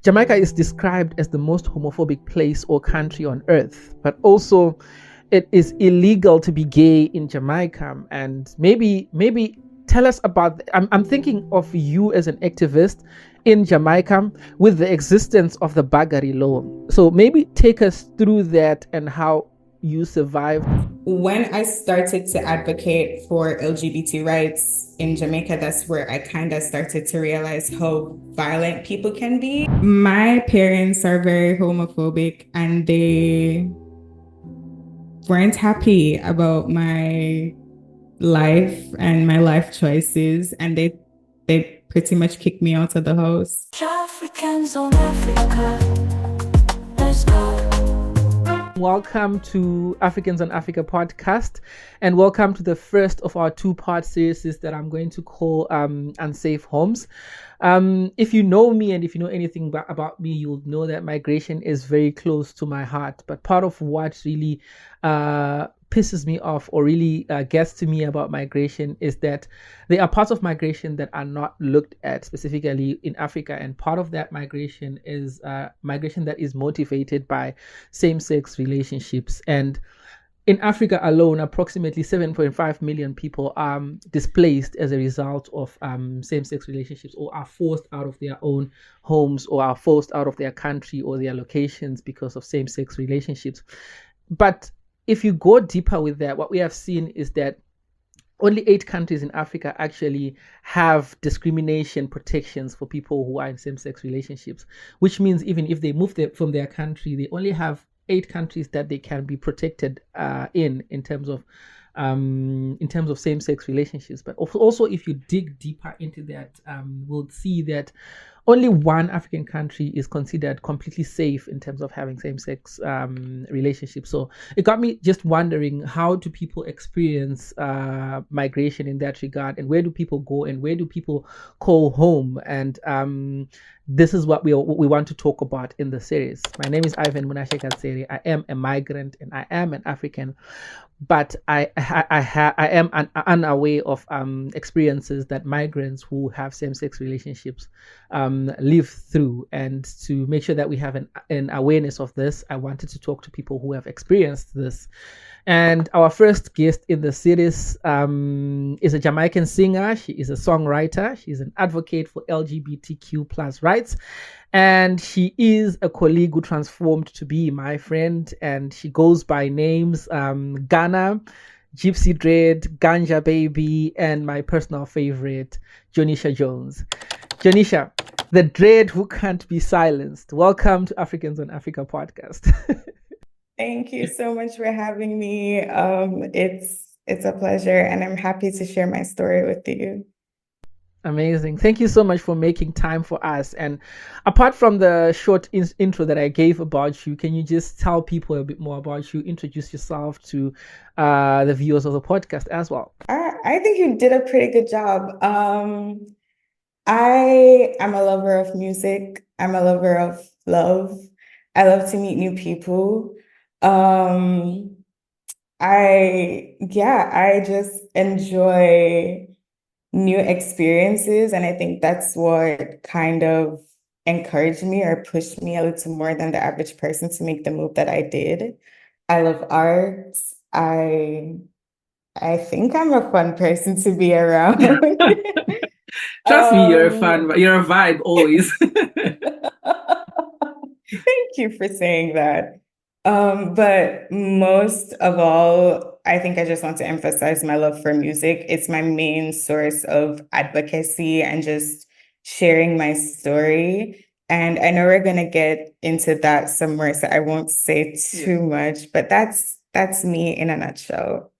Jamaica is described as the most homophobic place or country on earth, but also it is illegal to be gay in Jamaica. And maybe tell us about, I'm thinking of you as an activist in Jamaica with the existence of the buggery law. So maybe take us through that and how you survived. When I started to advocate for LGBT rights in Jamaica, that's where I kind of started to realize how violent people can be. My parents are very homophobic and they weren't happy about my life and my life choices, and they pretty much kicked me out of the house. Africans on Africa, let's go. Welcome to Africans on Africa podcast, and welcome to the first of our two-part series that I'm going to call Unsafe Homes. If you know me and if you know anything about me, you'll know that migration is very close to my heart. But part of what really pisses me off or really gets to me about migration is that there are parts of migration that are not looked at specifically in Africa, and part of that migration is migration that is motivated by same-sex relationships. And in Africa alone, approximately 7.5 million people are displaced as a result of same-sex relationships, or are forced out of their own homes, or are forced out of their country or their locations because of same-sex relationships. But if you go deeper with that, what we have seen is that only 8 countries in Africa actually have discrimination protections for people who are in same-sex relationships, which means even if they move from their country, they only have 8 countries that they can be protected in terms of same-sex relationships. But also, if you dig deeper into that, we'll see that only one African country is considered completely safe in terms of having same-sex relationships. So it got me just wondering, how do people experience migration in that regard, and where do people go, and where do people call home? And this is what we want to talk about in the series. My name is Munashe Katsere. I am a migrant and I am an African, but I am unaware of experiences that migrants who have same-sex relationships live through. And to make sure that we have an awareness of this, I wanted to talk to people who have experienced this. And our first guest in the series is a Jamaican singer. She is a songwriter. She's an advocate for LGBTQ plus rights. And she is a colleague who transformed to be my friend. And she goes by names Ghana, Gypsy Dread, Ganja Baby, and my personal favorite, Jonisha Jones. Jonisha, the dread who can't be silenced. Welcome to Africans on Africa podcast. Thank you so much for having me. It's a pleasure, and I'm happy to share my story with you. Amazing. Thank you so much for making time for us. And apart from the short intro that I gave about you, can you just tell people a bit more about you, introduce yourself to the viewers of the podcast as well? I think you did a pretty good job. I am a lover of music. I'm a lover of love. I love to meet new people. I just enjoy new experiences, and I think that's what kind of encouraged me or pushed me a little more than the average person to make the move that I did. I love art. I think I'm a fun person to be around. Trust me, you're a fun. You're a vibe always. Thank you for saying that. But most of all, I think I just want to emphasize my love for music. It's my main source of advocacy and just sharing my story. And I know we're going to get into that somewhere, so I won't say too much, but that's me in a nutshell.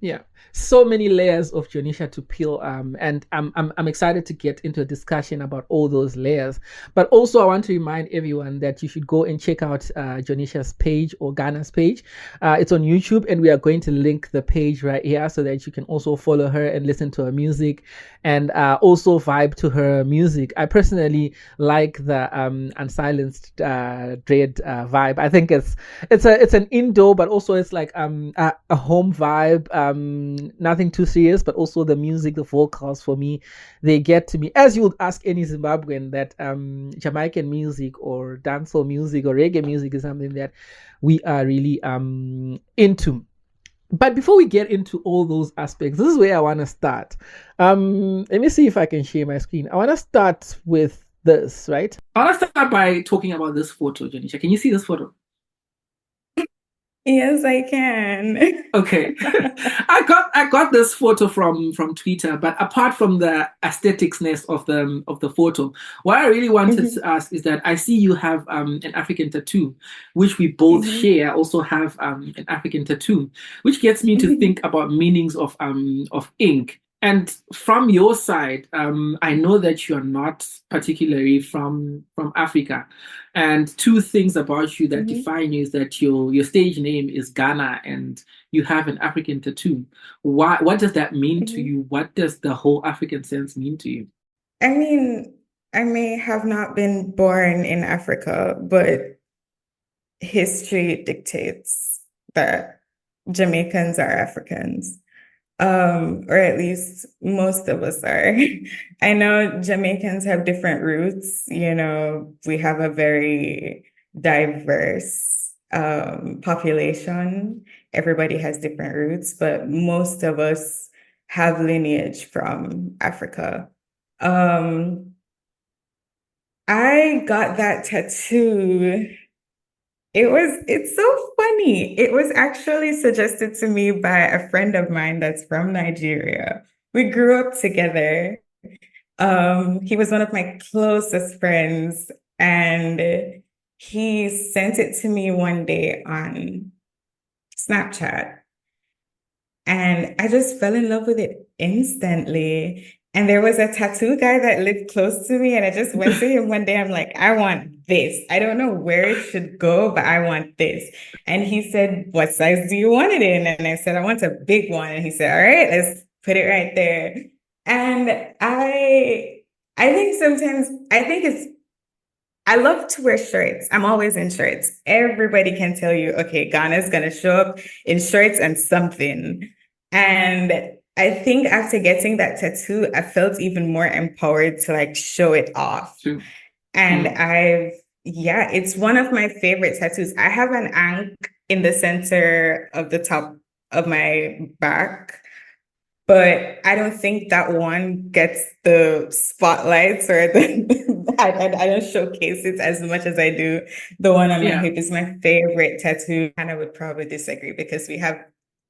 Yeah. So many layers of Jonisha to peel, and I'm excited to get into a discussion about all those layers. But also, I want to remind everyone that you should go and check out Jonisha's page, or Ghana's page. It's on YouTube, and we are going to link the page right here so that you can also follow her and listen to her music, and also vibe to her music. I personally like the unsilenced dread vibe. I think it's an indoor, but also it's like a home vibe. nothing too serious, but also the music, the vocals for me, they get to me. As you would ask any Zimbabwean, that Jamaican music or dancehall music or reggae music is something that we are really into. But before we get into all those aspects, this is where I want to start. Let me see if I can share my screen. I want to start with this, right? I want to start by talking about this photo, Jonisha. Can you see this photo? Yes, I can. Okay. I got this photo from Twitter, but apart from the aestheticsness of the photo, what I really wanted to ask is that I see you have an African tattoo, which we both share. I also have an African tattoo, which gets me to think about meanings of ink. And from your side, I know that you're not particularly from Africa. And two things about you that define you is that your stage name is Ghana and you have an African tattoo. What does that mean to you? What does the whole African sense mean to you? I mean, I may have not been born in Africa, but history dictates that Jamaicans are Africans. Or at least most of us are. I know Jamaicans have different roots. You know, we have a very diverse population. Everybody has different roots, but most of us have lineage from Africa. I got that tattoo. It's so funny. It was actually suggested to me by a friend of mine that's from Nigeria. We grew up together. He was one of my closest friends, and he sent it to me one day on Snapchat. And I just fell in love with it instantly. And there was a tattoo guy that lived close to me, and I just went to him one day. I'm like, I want this. I don't know where it should go, but I want this. And he said, what size do you want it in? And I said, I want a big one. And he said, all right, let's put it right there. And I think sometimes, I love to wear shirts. I'm always in shirts. Everybody can tell you, okay, Ghana's going to show up in shirts and something. And I think after getting that tattoo, I felt even more empowered to like show it off. True. And it's one of my favorite tattoos. I have an ankh in the center of the top of my back, but I don't think that one gets the spotlights or I don't showcase it as much as I do. The one on my hip is my favorite tattoo. And I would probably disagree because we have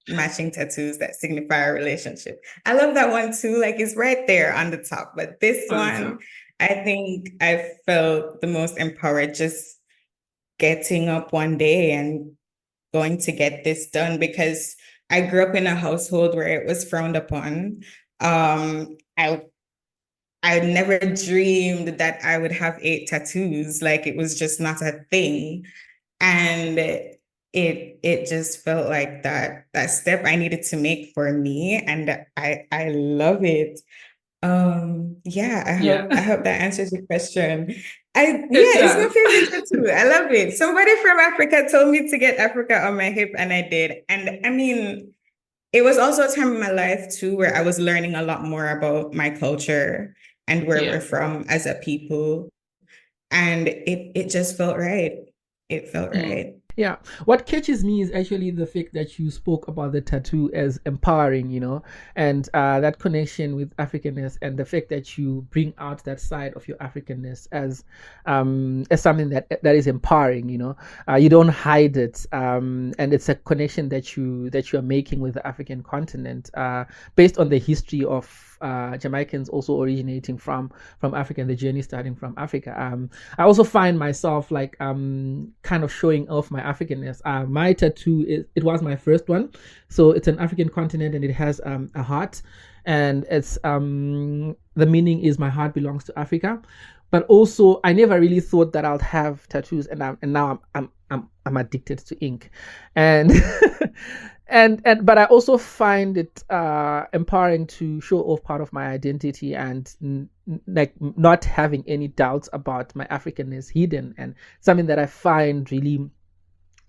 matching tattoos that signify our relationship. I love that one too. Like it's right there on the top. But this one, I think I felt the most empowered just getting up one day and going to get this done because I grew up in a household where it was frowned upon. I never dreamed that I would have 8 tattoos. Like it was just not a thing. And it just felt like that step I needed to make for me, and I love it. I hope that answers your question. It's my favorite tattoo. I love it. Somebody from Africa told me to get Africa on my hip, and I did. And I mean, it was also a time in my life too where I was learning a lot more about my culture and where we're from as a people, and it just felt right. It felt right. Yeah. What catches me is actually the fact that you spoke about the tattoo as empowering, and that connection with Africanness, and the fact that you bring out that side of your Africanness as something that is empowering, you don't hide it, and it's a connection that you are making with the African continent, based on the history of Jamaicans also originating from Africa, and the journey starting from Africa. I also find myself like kind of showing off my Africanness. My tattoo it was my first one, so it's an African continent, and it has a heart, and it's the meaning is my heart belongs to Africa. But also, I never really thought that I'd have tattoos, and now I'm addicted to ink, and but I also find it empowering to show off part of my identity and like not having any doubts about my Africanness hidden, and something that I find really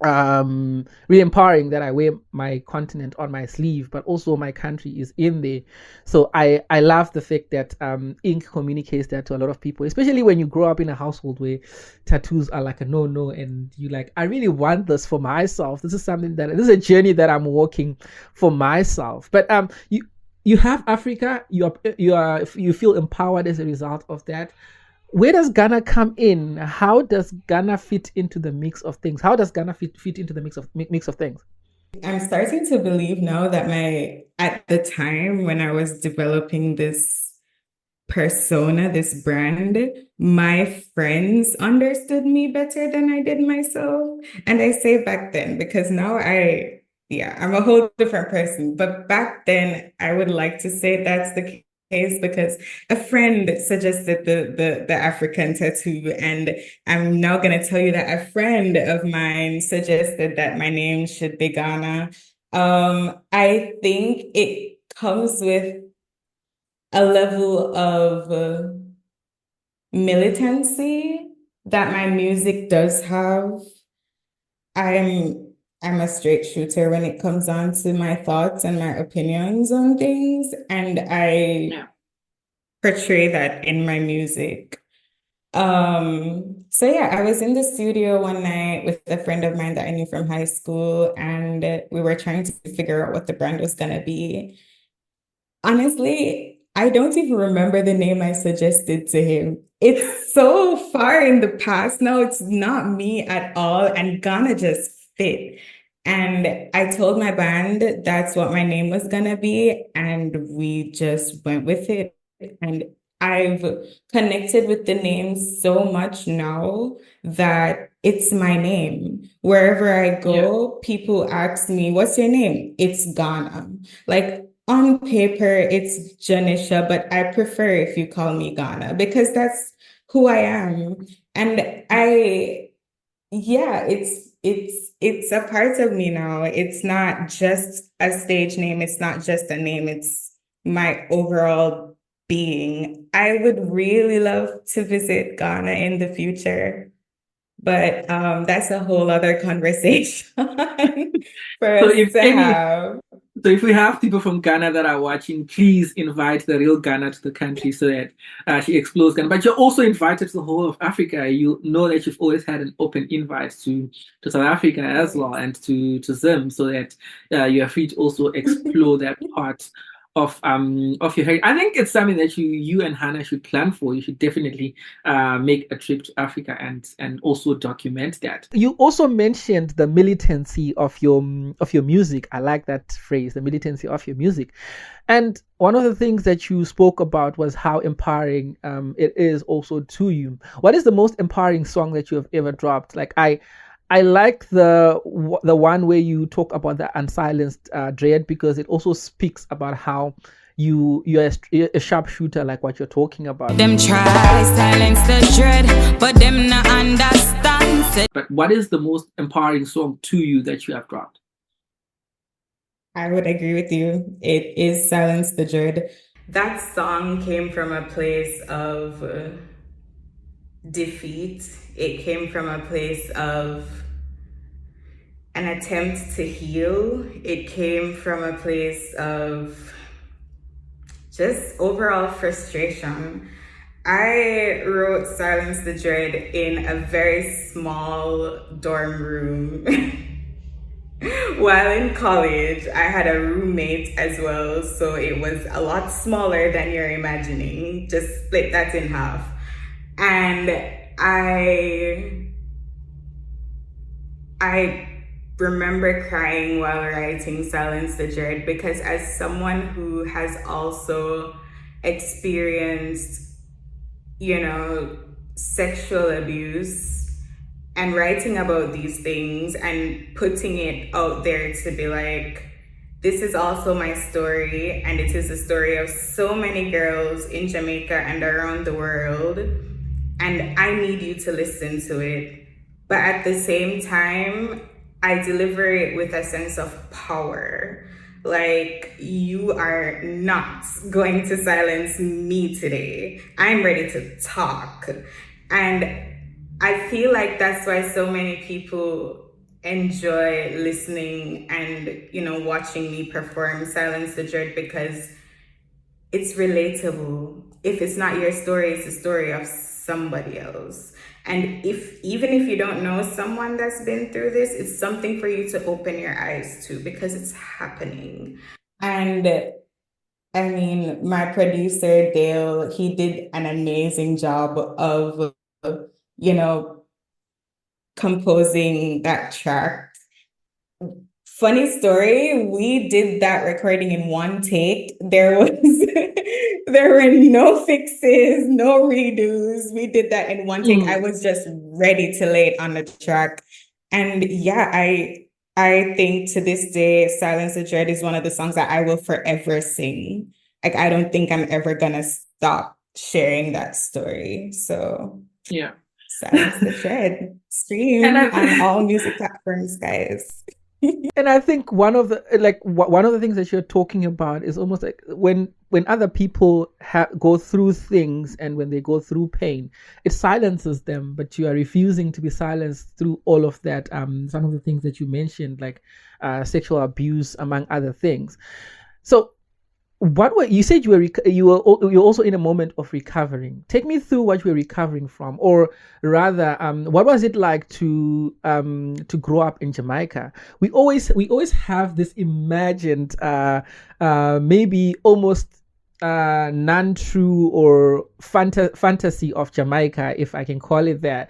really empowering that I wear my continent on my sleeve, but also my country is in there. So I love the fact that ink communicates that to a lot of people, especially when you grow up in a household where tattoos are like a no, and you like, I really want this for myself. This is a journey that I'm walking for myself. But you have Africa, you feel empowered as a result of that. Where does Ghana come in? How does Ghana fit into the mix of things? How does Ghana fit into the mix of things? I'm starting to believe now that at the time when I was developing this persona, this brand, my friends understood me better than I did myself. And I say back then because now I'm a whole different person. But back then, I would like to say that's the case because a friend suggested the African tattoo, and I'm now gonna tell you that a friend of mine suggested that my name should be Ghana. I think it comes with a level of militancy that my music does have. I'm a straight shooter when it comes on to my thoughts and my opinions on things, and I portray that in my music. So yeah, I was in the studio one night with a friend of mine that I knew from high school, and we were trying to figure out what the brand was gonna be. Honestly, I don't even remember the name I suggested to him. It's so far in the past now. It's not me at all, and Ghana just fit. And I told my band that's what my name was gonna be, and we just went with it. And I've connected with the name so much now that it's my name. Wherever I go, people ask me, "What's your name?" It's Ghana. Like on paper, it's Jonisha, but I prefer if you call me Ghana because that's who I am. And it's a part of me now. It's not just a stage name. It's not just a name. It's my overall being. I would really love to visit Ghana in the future, but that's a whole other conversation for So us to have. So if we have people from Ghana that are watching, please invite the real Ghana to the country so that she explores Ghana. But you're also invited to the whole of Africa. You know that you've always had an open invite to South Africa as well, and to Zim, so that you are free to also explore that part of your heritage. I think it's something that you and Hannah should plan for. You should definitely make a trip to Africa and also document that. You also mentioned the militancy of your music. I like that phrase, the militancy of your music. And one of the things that you spoke about was how empowering it is also to you. What is the most empowering song that you have ever dropped? Like I like the one where you talk about the unsilenced dread, because it also speaks about how you're a sharpshooter, like what you're talking about. Them try silence the dread, but them not understand. But what is the most empowering song to you that you have dropped? I would agree with you. It is Silence the Dread. That song came from a place of defeat. It came from a place of an attempt to heal. It came from a place of just overall frustration. I wrote Silence the Dread in a very small dorm room. While in college, I had a roommate as well, so it was a lot smaller than you're imagining. Just split that in half. And I remember crying while writing Silence the Dread, because as someone who has also experienced, sexual abuse, and writing about these things and putting it out there to be like, this is also my story, and it is the story of so many girls in Jamaica and around the world, and I need you to listen to it. But at the same time, I deliver it with a sense of power. Like, you are not going to silence me today. I'm ready to talk. And I feel like that's why so many people enjoy listening and, watching me perform Silence the Dread because it's relatable. If it's not your story, it's the story of somebody else. And even if you don't know someone that's been through this, it's something for you to open your eyes to because it's happening. And I mean, my producer, Dale, he did an amazing job of, you know, composing that track. Funny story, we did that recording in one take. There was there were no fixes, no redos. We did that in one take. I was just ready to lay it on the track. And yeah, I think to this day, Silence the Dread is one of the songs that I will forever sing. Like I don't think I'm ever gonna stop sharing that story. So Yeah. Silence the Dread. Stream on all music platforms, guys. And I think one of the things that you're talking about is almost like when other people go through things and when they go through pain, it silences them, but you are refusing to be silenced through all of that. Some of the things that you mentioned, like sexual abuse, among other things. So you said you were also in a moment of recovering. Take me through what you were recovering from, or rather, what was it like to grow up in Jamaica? We always have this imagined, maybe almost non-true or fantasy of Jamaica, if I can call it that.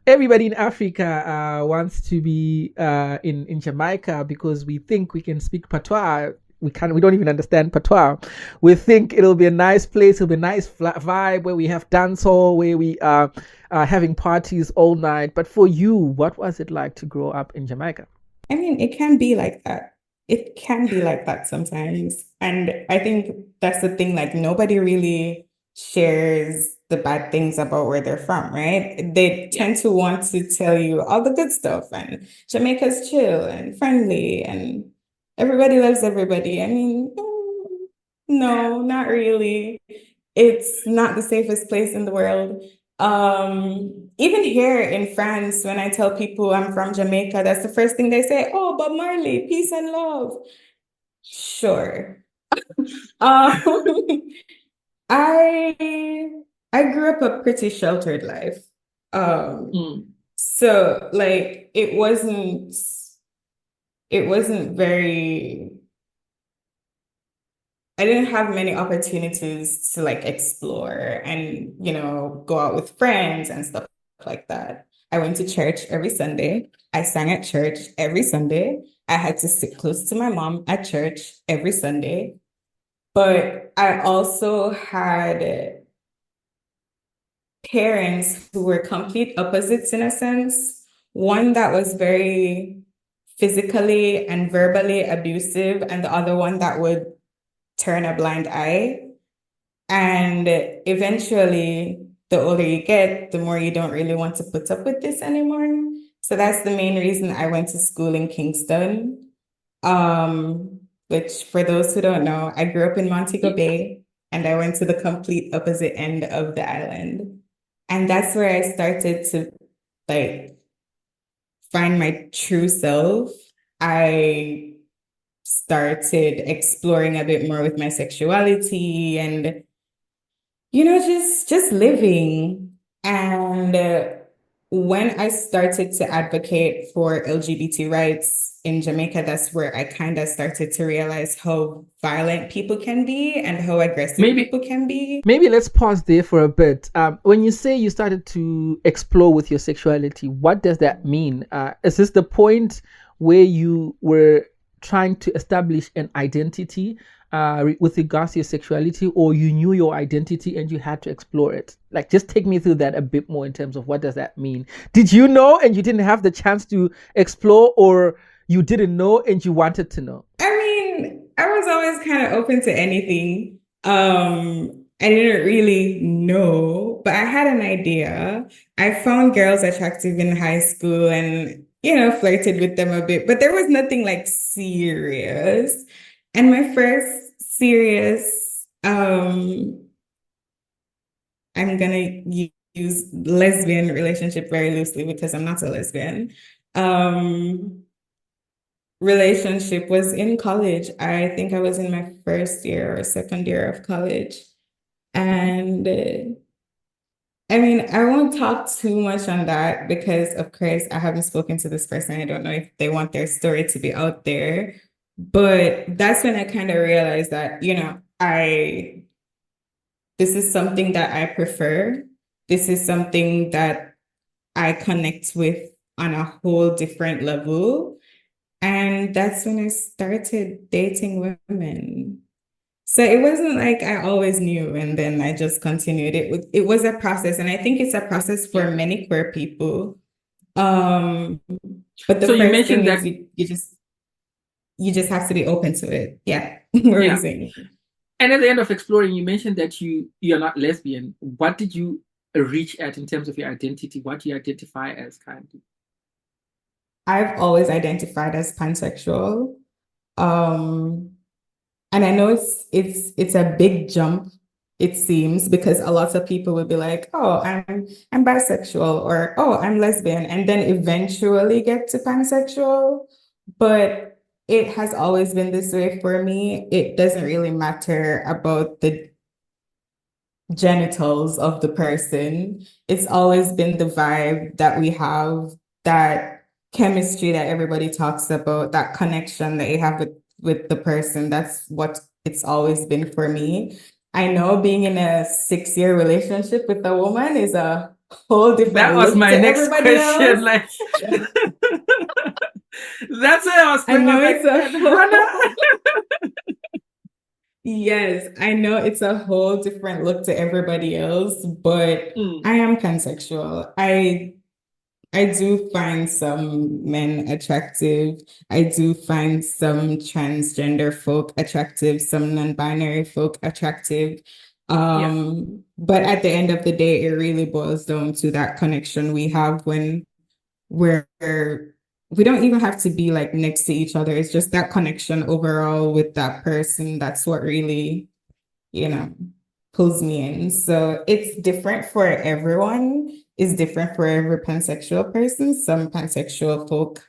Everybody in Africa wants to be in Jamaica because we think we can speak patois. We don't even understand patois. We think it'll be a nice place, it'll be a nice vibe where we have dancehall, where we are having parties all night. But for you, what was it like to grow up in Jamaica? I mean, it can be like that. It can be like that sometimes. And I think that's the thing, like nobody really shares the bad things about where they're from, right? They tend to want to tell you all the good stuff and Jamaica's chill and friendly and everybody loves everybody. I mean, no, not really. It's not the safest place in the world. Even here in France, when I tell people I'm from Jamaica, that's the first thing they say. Oh, Bob Marley, peace and love. Sure. Um, I I grew up a pretty sheltered life. So like it wasn't very I didn't have many opportunities to like explore and, go out with friends and stuff like that. I went to church every Sunday. I sang at church every Sunday. I had to sit close to my mom at church every Sunday. But I also had parents who were complete opposites in a sense. One that was very physically and verbally abusive, and the other one that would turn a blind eye. And eventually, the older you get, the more you don't really want to put up with this anymore. So that's the main reason I went to school in Kingston. Which for those who don't know, I grew up in Montego Bay and I went to the complete opposite end of the island. And that's where I started to like find my true self. I started exploring a bit more with my sexuality and just living. And when I started to advocate for LGBT rights in Jamaica, that's where I kind of started to realize how violent people can be and how aggressive people can be. Maybe let's pause there for a bit. When you say you started to explore with your sexuality, what does that mean? Is this the point where you were trying to establish an identity with regards to your sexuality, or you knew your identity and you had to explore it? Like, just take me through that a bit more in terms of what does that mean? Did you know and you didn't have the chance to explore, or you didn't know and you wanted to know? I mean, I was always kind of open to anything. I didn't really know, but I had an idea. I found girls attractive in high school and, flirted with them a bit, but there was nothing like serious. And my first serious, I'm gonna use lesbian relationship very loosely because I'm not a lesbian. um, relationship was in college. I think I was in my first year or second year of college. And I mean, I won't talk too much on that because, of course, I haven't spoken to this person. I don't know if they want their story to be out there. But that's when I kind of realized that, this is something that I prefer. This is something that I connect with on a whole different level. And that's when I started dating women. So it wasn't like I always knew and then I just continued. It was a process, and I think it's a process for many queer people. But the So you first thing mentioned is that, you just have to be open to it. Yeah. What were you saying? and at the end of exploring, you mentioned that you're not lesbian. What did you reach at in terms of your identity? What do you identify as currently? I've always identified as pansexual. Um, and I know it's a big jump, it seems, because a lot of people will be like, oh, I'm bisexual, or oh, I'm lesbian, and then eventually get to pansexual. But it has always been this way for me. It doesn't really matter about the genitals of the person. It's always been the vibe that we have, that chemistry that everybody talks about, that connection that you have with the person. That's what it's always been for me. I know being in a 6-year relationship with a woman is a whole different That was look my to next everybody question. else. Like, that's why I was I putting know my back. Yes, I know it's a whole different look to everybody else, but I am pansexual. I do find some men attractive. I do find some transgender folk attractive, some non-binary folk attractive. But at the end of the day, it really boils down to that connection we have when we're we don't even have to be like next to each other. It's just that connection overall with that person. That's what really, pulls me in. So it's different for everyone. It's different for every pansexual person. Some pansexual folk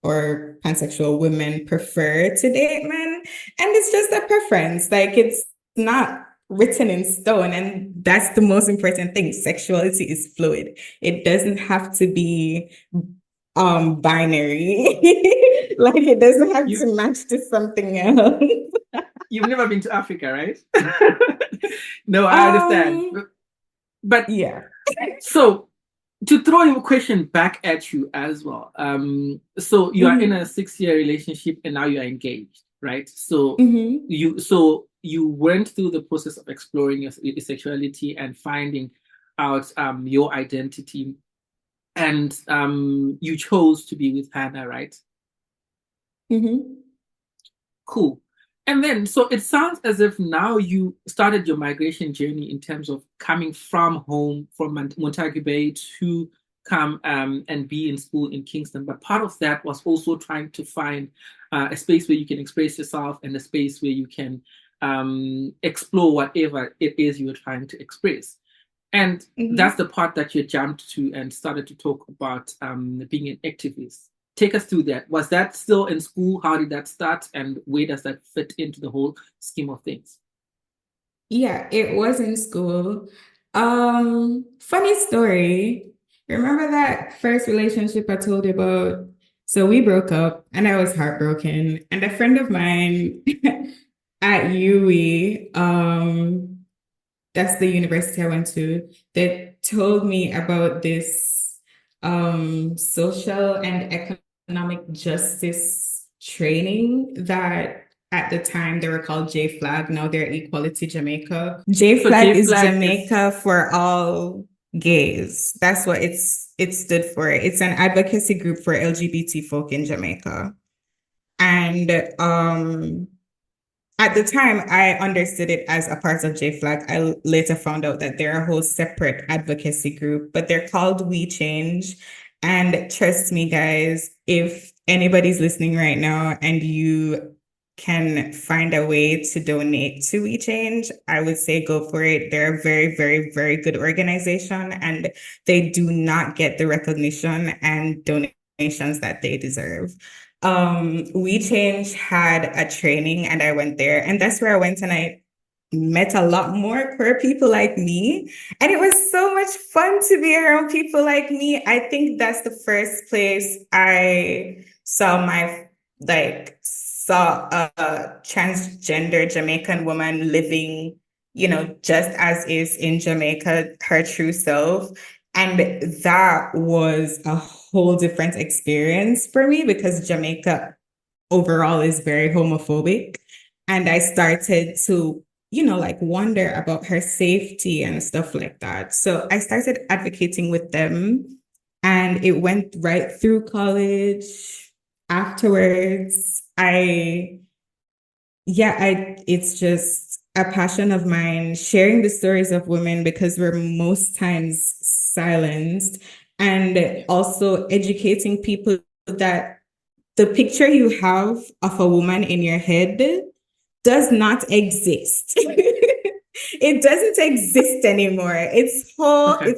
or pansexual women prefer to date men, and it's just a preference. Like, it's not written in stone, and that's the most important thing. Sexuality is fluid. It doesn't have to be binary. Like, it doesn't have to match to something else. You've never been to Africa, right? No, I understand. But yeah. So to throw your question back at you as well. So you are in a 6-year relationship and now you are engaged, right? So you went through the process of exploring your sexuality and finding out your identity, and you chose to be with Hannah, right? Cool. And then, so it sounds as if now you started your migration journey in terms of coming from home, from Montague Bay, to come and be in school in Kingston. But part of that was also trying to find a space where you can express yourself and a space where you can explore whatever it is you're trying to express. And that's the part that you jumped to and started to talk about being an activist. Take us through that. Was that still in school? How did that start? And where does that fit into the whole scheme of things? Yeah, it was in school. Funny story. Remember that first relationship I told you about? So we broke up and I was heartbroken. And a friend of mine at UE, that's the university I went to, that told me about this social and economic justice training that at the time they were called J-Flag. Now they're Equality Jamaica. J-Flag is Jamaica for all gays. That's what it stood for. It's an advocacy group for LGBT folk in Jamaica. And at the time, I understood it as a part of J-Flag. I later found out that they're a whole separate advocacy group, but they're called We Change. And trust me, guys, if anybody's listening right now and you can find a way to donate to We Change, I would say go for it. They're a very, very, very good organization, and they do not get the recognition and donation that they deserve. We Change had a training and I went there, and that's where I went and I met a lot more queer people like me. And it was so much fun to be around people like me. I think that's the first place I saw a transgender Jamaican woman living, just as is in Jamaica, her true self. And that was a whole different experience for me because Jamaica overall is very homophobic. And I started to, wonder about her safety and stuff like that. So I started advocating with them, and it went right through college. Afterwards, it's just a passion of mine, sharing the stories of women because we're most times silenced, and also educating people that the picture you have of a woman in your head does not exist. It doesn't exist anymore. It's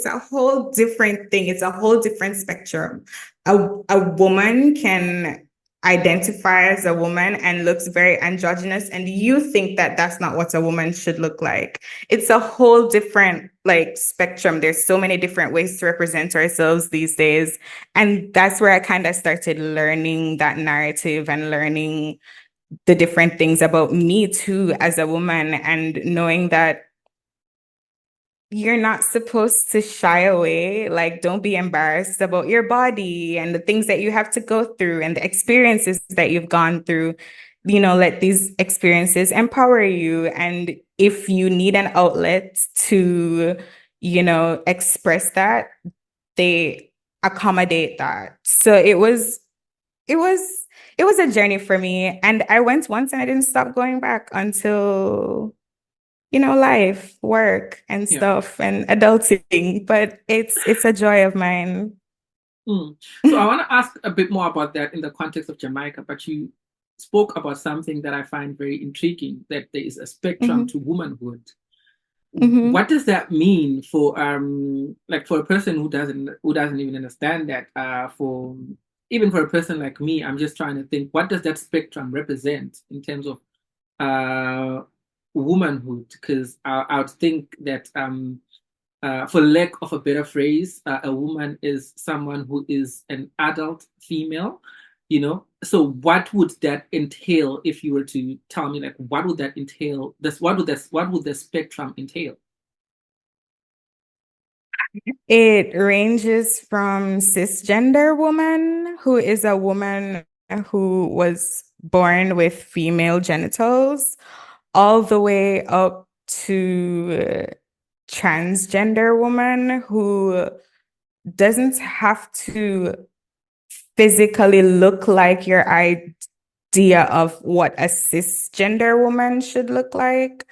a whole different thing. It's a whole different spectrum. A woman can identify as a woman and looks very androgynous, and you think that that's not what a woman should look like. It's a whole different spectrum. There's so many different ways to represent ourselves these days, and that's where I kind of started learning that narrative and learning the different things about me too as a woman, and knowing that you're not supposed to shy away. Don't be embarrassed about your body and the things that you have to go through and the experiences that you've gone through. Let these experiences empower you. And if you need an outlet to, express that, they accommodate that. So it was a journey for me. And I went once and I didn't stop going back until life, work and stuff and adulting, but it's a joy of mine. So I want to ask a bit more about that in the context of Jamaica, but you spoke about something that I find very intriguing, that there is a spectrum to womanhood. What does that mean for for a person who doesn't even understand that? For a person like me, I'm just trying to think, what does that spectrum represent in terms of womanhood? Because I would think that for lack of a better phrase, a woman is someone who is an adult female, So what would that entail if you were to tell me, what would that entail? What would the spectrum entail? It ranges from cisgender woman, who is a woman who was born with female genitals, all the way up to transgender woman who doesn't have to physically look like your idea of what a cisgender woman should look like.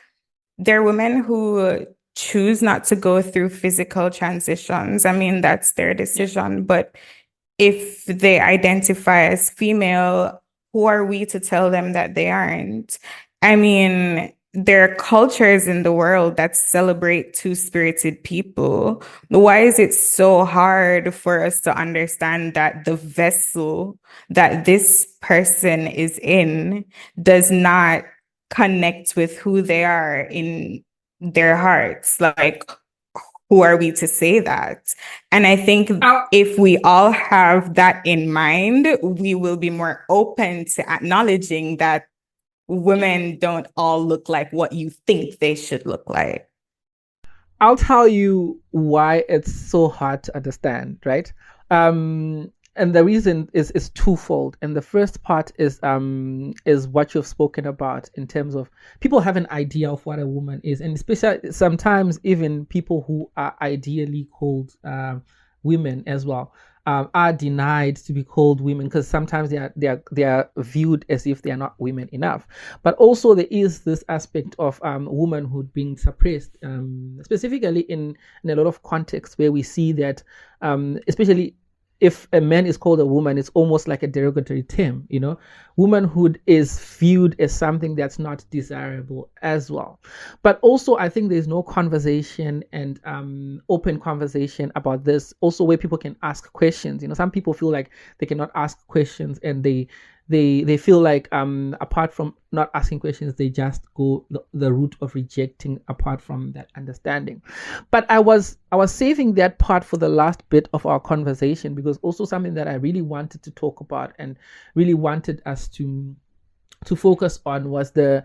There are women who choose not to go through physical transitions. I mean, that's their decision. But if they identify as female, who are we to tell them that they aren't? I mean, there are cultures in the world that celebrate two-spirited people. Why is it so hard for us to understand that the vessel that this person is in does not connect with who they are in their hearts? Who are we to say that? And I think if we all have that in mind, we will be more open to acknowledging that women don't all look like what you think they should look like. I'll tell you why it's so hard to understand, right? And the reason is twofold. And the first part is what you've spoken about in terms of people have an idea of what a woman is, and especially sometimes even people who are ideally called women as well are denied to be called women because sometimes they are viewed as if they are not women enough. But also there is this aspect of womanhood being suppressed, specifically in a lot of contexts where we see that, especially if a man is called a woman, it's almost like a derogatory term, you know. Womanhood is viewed as something that's not desirable as well. But also, I think there's no conversation and open conversation about this. Also, where people can ask questions. You know, some people feel like they cannot ask questions, and they feel like apart from not asking questions, they just go the route of rejecting apart from that understanding. But I was saving that part for the last bit of our conversation, because also something that I really wanted to talk about and really wanted us to focus on was the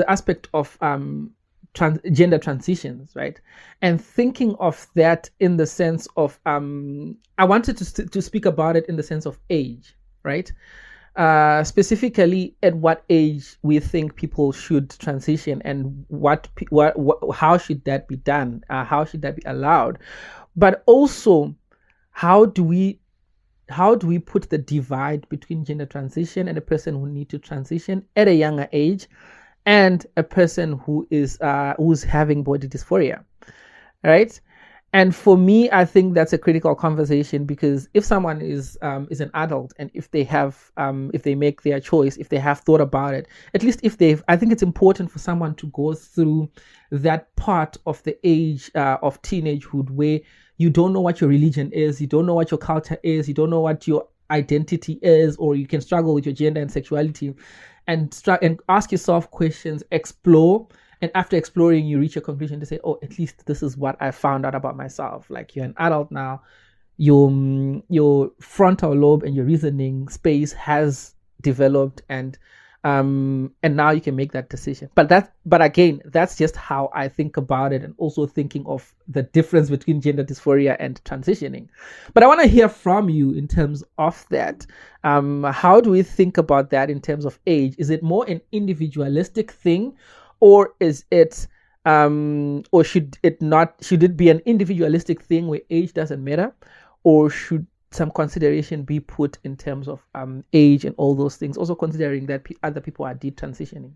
aspect of gender transitions, right? And thinking of that in the sense of I wanted to speak about it in the sense of age, right? Specifically at what age we think people should transition, and how should that be done? How should that be allowed? But also, how do we put the divide between gender transition and a person who need to transition at a younger age, and a person who is who's having body dysphoria, right? And for me, I think that's a critical conversation, because if someone is an adult, and if they make their choice, if they have thought about it, at least I think it's important for someone to go through that part of the age of teenagehood, where you don't know what your religion is, you don't know what your culture is, you don't know what your identity is, or you can struggle with your gender and sexuality, and ask yourself questions, explore, and after exploring, you reach a conclusion to say, oh, at least this is what I found out about myself. Like, you're an adult now, your frontal lobe and your reasoning space has developed, and now you can make that decision. But again, that's just how I think about it, and also thinking of the difference between gender dysphoria and transitioning. But I want to hear from you in terms of that. How do we think about that in terms of age? Is it more an individualistic thing, or is it or should it be an individualistic thing where age doesn't matter, or should some consideration be put in terms of age and all those things, also considering that other people are deep transitioning?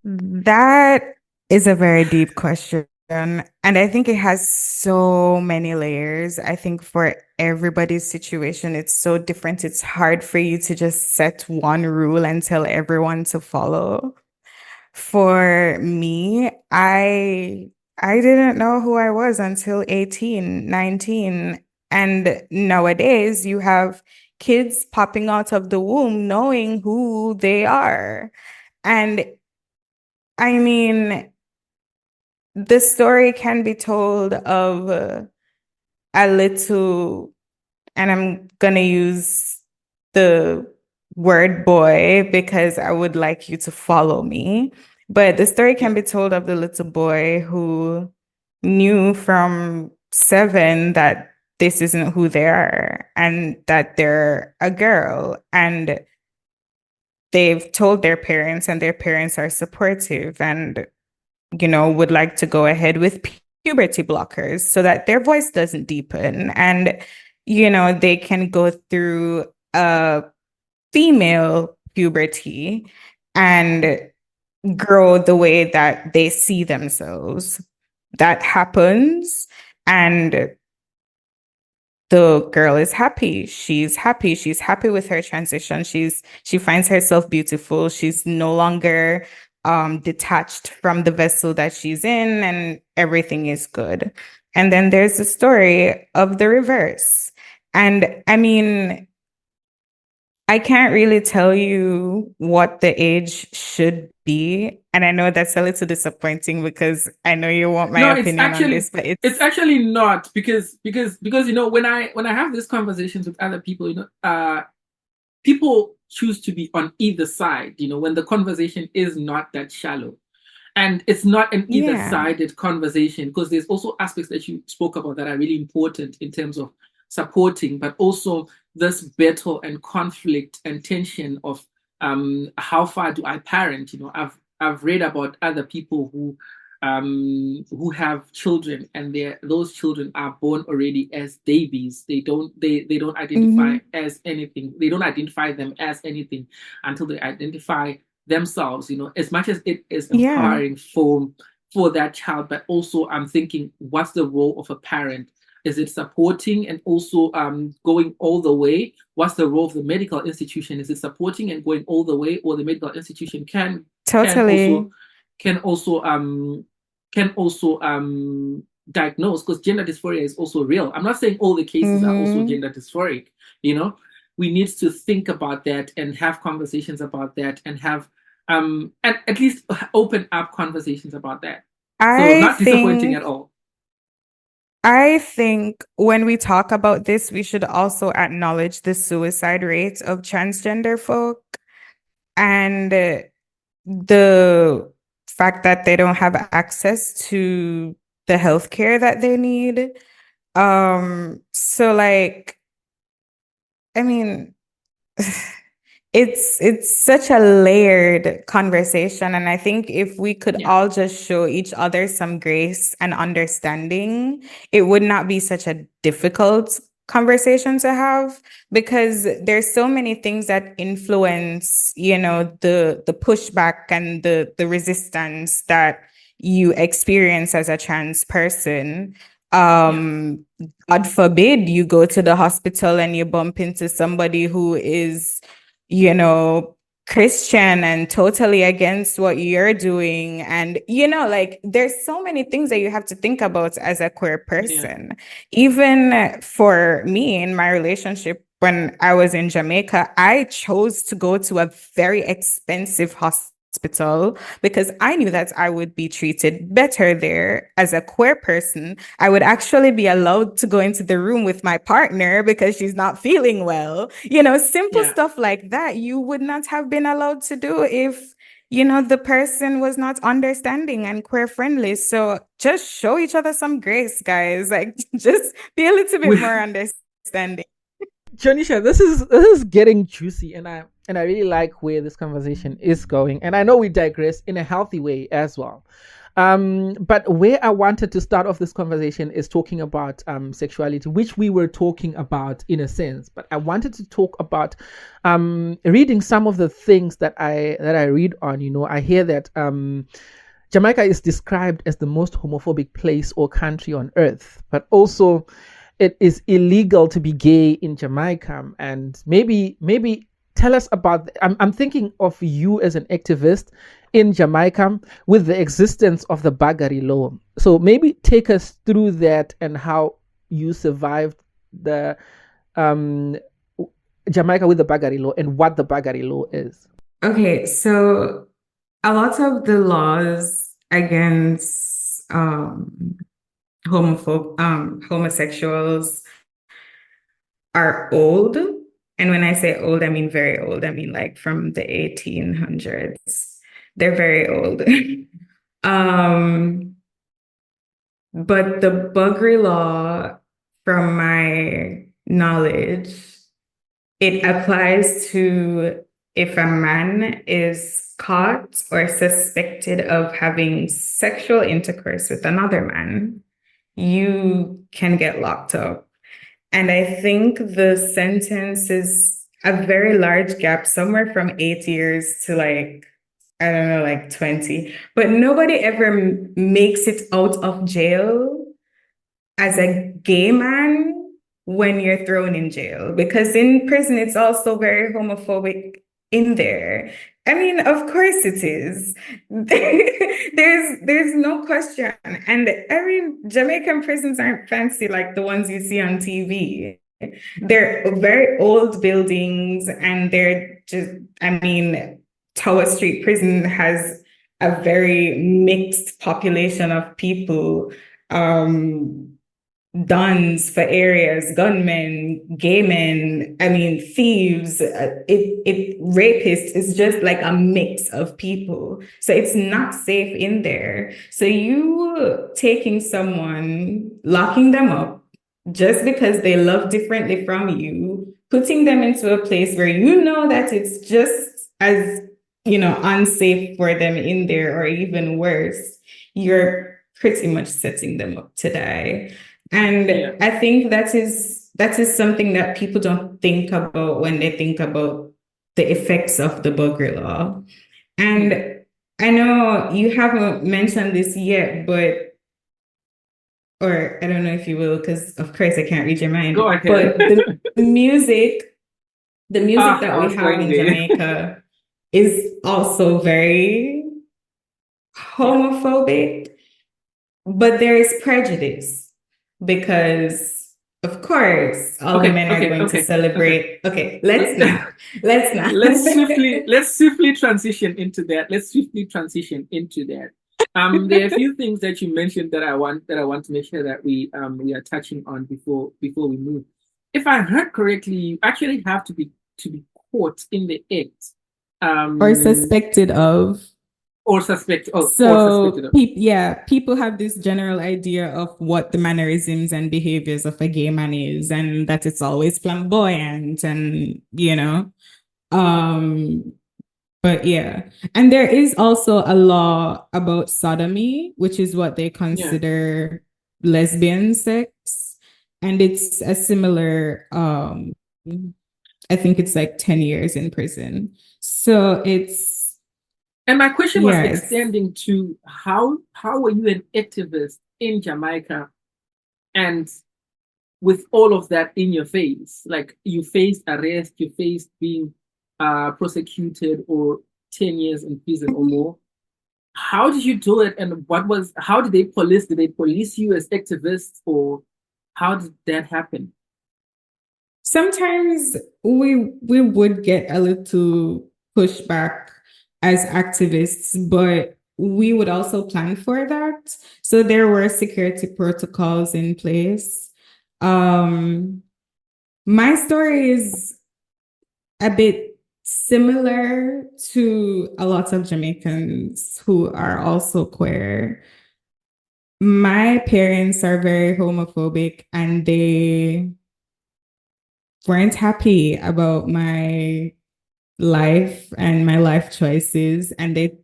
That is a very deep question. And I think it has so many layers. I think for everybody's situation, it's so different. It's hard for you to just set one rule and tell everyone to follow. For me, I didn't know who I was until 18, 19. And nowadays you have kids popping out of the womb knowing who they are. And I mean, the story can be told of a little, and I'm gonna use the word boy because I would like you to follow me. But the story can be told of the little boy who knew from 7 that this isn't who they are, and that they're a girl, and they've told their parents, and their parents are supportive and, would like to go ahead with puberty blockers so that their voice doesn't deepen, and, they can go through a female puberty and grow the way that they see themselves. That happens, and the girl is happy. She's happy. She's happy with her transition. She finds herself beautiful. She's no longer detached from the vessel that she's in, and everything is good. And then there's the story of the reverse. And I mean, I can't really tell you what the age should be. And I know that's a little disappointing because I know you want my opinion on this, but it's actually not, because when I have these conversations with other people, people choose to be on either side, when the conversation is not that shallow. And it's not an either-sided conversation, because there's also aspects that you spoke about that are really important in terms of supporting, but also this battle and conflict and tension of how far do I parent? I've read about other people who have children, and those children are born already as babies. They don't identify as anything. They don't identify them as anything until they identify themselves. As much as it is empowering for that child, but also I'm thinking, what's the role of a parent Is it supporting and also going all the way? What's the role of the medical institution? Is it supporting and going all the way, or the medical institution can Totally. can also um can also diagnose, because gender dysphoria is also real. I'm not saying all the cases are also gender dysphoric, you know. We need to think about that and have conversations about that and have and at least open up conversations about that. So I not disappointing think at all. I think when we talk about this, we should also acknowledge the suicide rate of transgender folk and the fact that they don't have access to the healthcare that they need. So like, I mean, it's such a layered conversation, and I think if we could Yeah. all just show each other some grace and understanding, it would not be such a difficult conversation to have, because there's so many things that influence, you know, the pushback and the resistance that you experience as a trans person. God forbid you go to the hospital and you bump into somebody who is, you know, Christian and totally against what you're doing. And, you know, like there's so many things that you have to think about as a queer person. Even for me in my relationship, when I was in Jamaica, I chose to go to a very expensive hospital because I knew that I would be treated better there as a queer person. I would actually be allowed to go into the room with my partner because she's not feeling well. You know, simple stuff like that you would not have been allowed to do if, you know, the person was not understanding and queer friendly. So just show each other some grace, guys. Like just be a little bit more understanding. Jonisha, this is getting juicy, and I really like where this conversation is going. And I know we digress in a healthy way as well. But where I wanted to start off this conversation is talking about sexuality, which we were talking about in a sense. But I wanted to talk about reading some of the things that I read on. You know, I hear that Jamaica is described as the most homophobic place or country on earth, but also it is illegal to be gay in Jamaica. And maybe tell us about. I'm thinking of you as an activist in Jamaica with the existence of the buggery law. So maybe take us through that and how you survived the Jamaica with the buggery law and what the buggery law is. Okay, so a lot of the laws against homosexuals are old. And when I say old, I mean very old. I mean like from the 1800s. They're very old. But the buggery law, from my knowledge, it applies to if a man is caught or suspected of having sexual intercourse with another man, you can get locked up. And I think the sentence is a very large gap, somewhere from 8 years to like, I don't know, like 20. But nobody ever makes it out of jail as a gay man when you're thrown in jail, because in prison it's also very homophobic in there. I mean, of course it is. There's no question. And I mean, Jamaican prisons aren't fancy like the ones you see on TV. They're very old buildings, and they're just, I mean, Tower Street Prison has a very mixed population of people. Dons for areas, gunmen, gay men, I mean, thieves, rapists. It's just like a mix of people. So it's not safe in there. So you taking someone, locking them up just because they love differently from you, putting them into a place where you know that it's just as, you know, unsafe for them in there, or even worse, you're pretty much setting them up to die. And I think that is something that people don't think about when they think about the effects of the buggery law. And I know you haven't mentioned this yet, but or I don't know if you will, because of course I can't read your mind. Go ahead. But the music that I we was have going in there. Jamaica is also very homophobic, but there is prejudice because, of course, all the men are going to celebrate. Okay, let's not. Let's swiftly transition into that. There are a few things that you mentioned that I want to make sure that we are touching on before we move. If I heard correctly, you actually have to be caught in the act, Or suspected of. or suspected. Oh, So, or suspected of. people have this general idea of what the mannerisms and behaviors of a gay man is, and that it's always flamboyant, and but yeah, and there is also a law about sodomy, which is what they consider lesbian sex, and it's a similar. I think it's like 10 years in prison. So it's. And my question was extending to how were you an activist in Jamaica, and with all of that in your face, like you faced arrest, you faced being prosecuted or 10 years in prison or more. How did you do it, and how did they police? Did they police you as activists, or how did that happen? Sometimes we would get a little pushback as activists, but we would also plan for that. So there were security protocols in place. My story is a bit similar to a lot of Jamaicans who are also queer. My parents are very homophobic, and they weren't happy about my life and my life choices, and they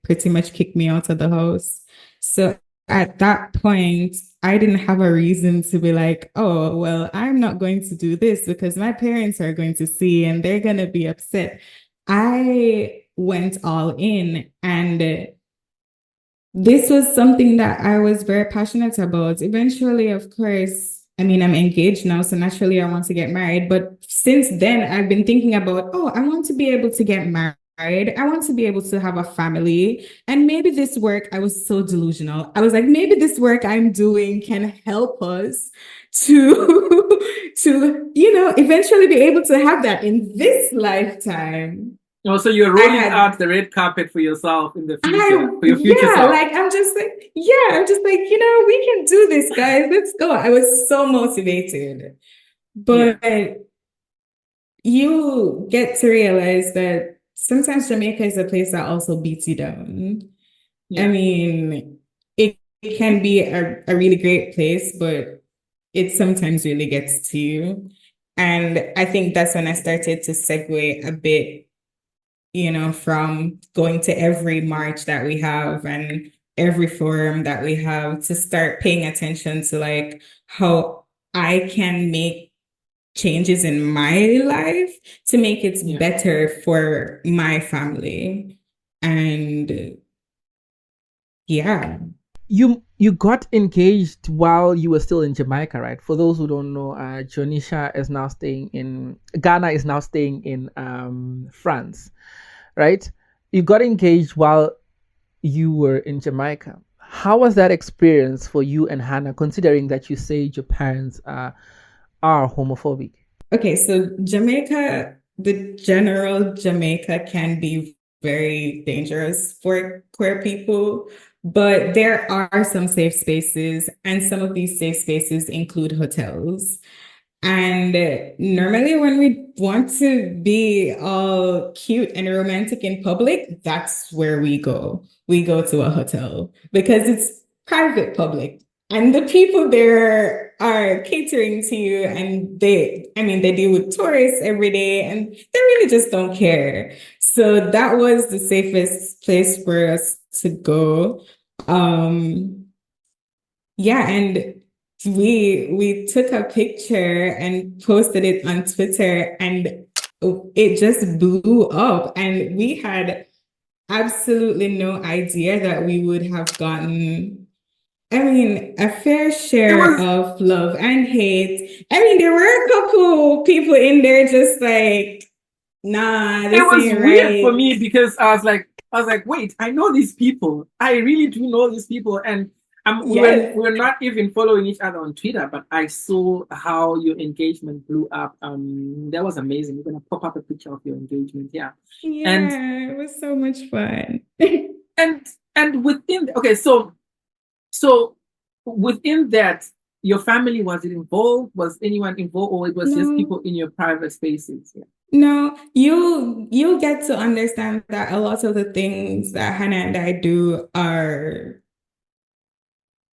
pretty much kicked me out of the house. So at that point, I didn't have a reason to be like, oh, well, I'm not going to do this because my parents are going to see and they're going to be upset. I went all in, and this was something that I was very passionate about. Eventually, of course, I mean, I'm engaged now, so naturally I want to get married. But since then, I've been thinking about, oh, I want to be able to get married. I want to be able to have a family. And maybe this work, I was so delusional. I was like, maybe this work I'm doing can help us to, eventually be able to have that in this lifetime. Oh, so you're rolling out the red carpet for yourself in the future, for your future self. I'm just like, we can do this, guys. Let's go. I was so motivated. But you get to realize that sometimes Jamaica is a place that also beats you down. Yeah. I mean, it can be a really great place, but it sometimes really gets to you. And I think that's when I started to segue a bit, from going to every march that we have and every forum that we have, to start paying attention to like how I can make changes in my life to make it better for my family. And you got engaged while you were still in Jamaica, right? For those who don't know, Jonisha is now staying in Ghana, is now staying in France, right? You got engaged while you were in Jamaica. How was that experience for you and Hannah, considering that you say your parents are homophobic? Okay, so Jamaica, the general Jamaica can be very dangerous for queer people, but there are some safe spaces, and some of these safe spaces include hotels. And normally when we want to be all cute and romantic in public, that's where we go. We go to a hotel because it's private public. And the people there are catering to you, and they deal with tourists every day, and they really just don't care. So that was the safest place for us to go. And we took a picture and posted it on Twitter, and it just blew up. And we had absolutely no idea that we would have gotten I mean, a fair share of love and hate. I mean, there were a couple people in there just like, nah, It this was ain't weird for right. me because I was like, wait, I know these people. I really do know these people, and Yes. we were not even following each other on Twitter, but I saw how your engagement blew up. That was amazing. We're gonna pop up a picture of your engagement, yeah, and Yeah, it was so much fun. and and within okay, so within that, your family, was it involved? Was anyone involved, or it was just No, people in your private spaces? Yeah. no, you get to understand that a lot of the things that Hannah and I do are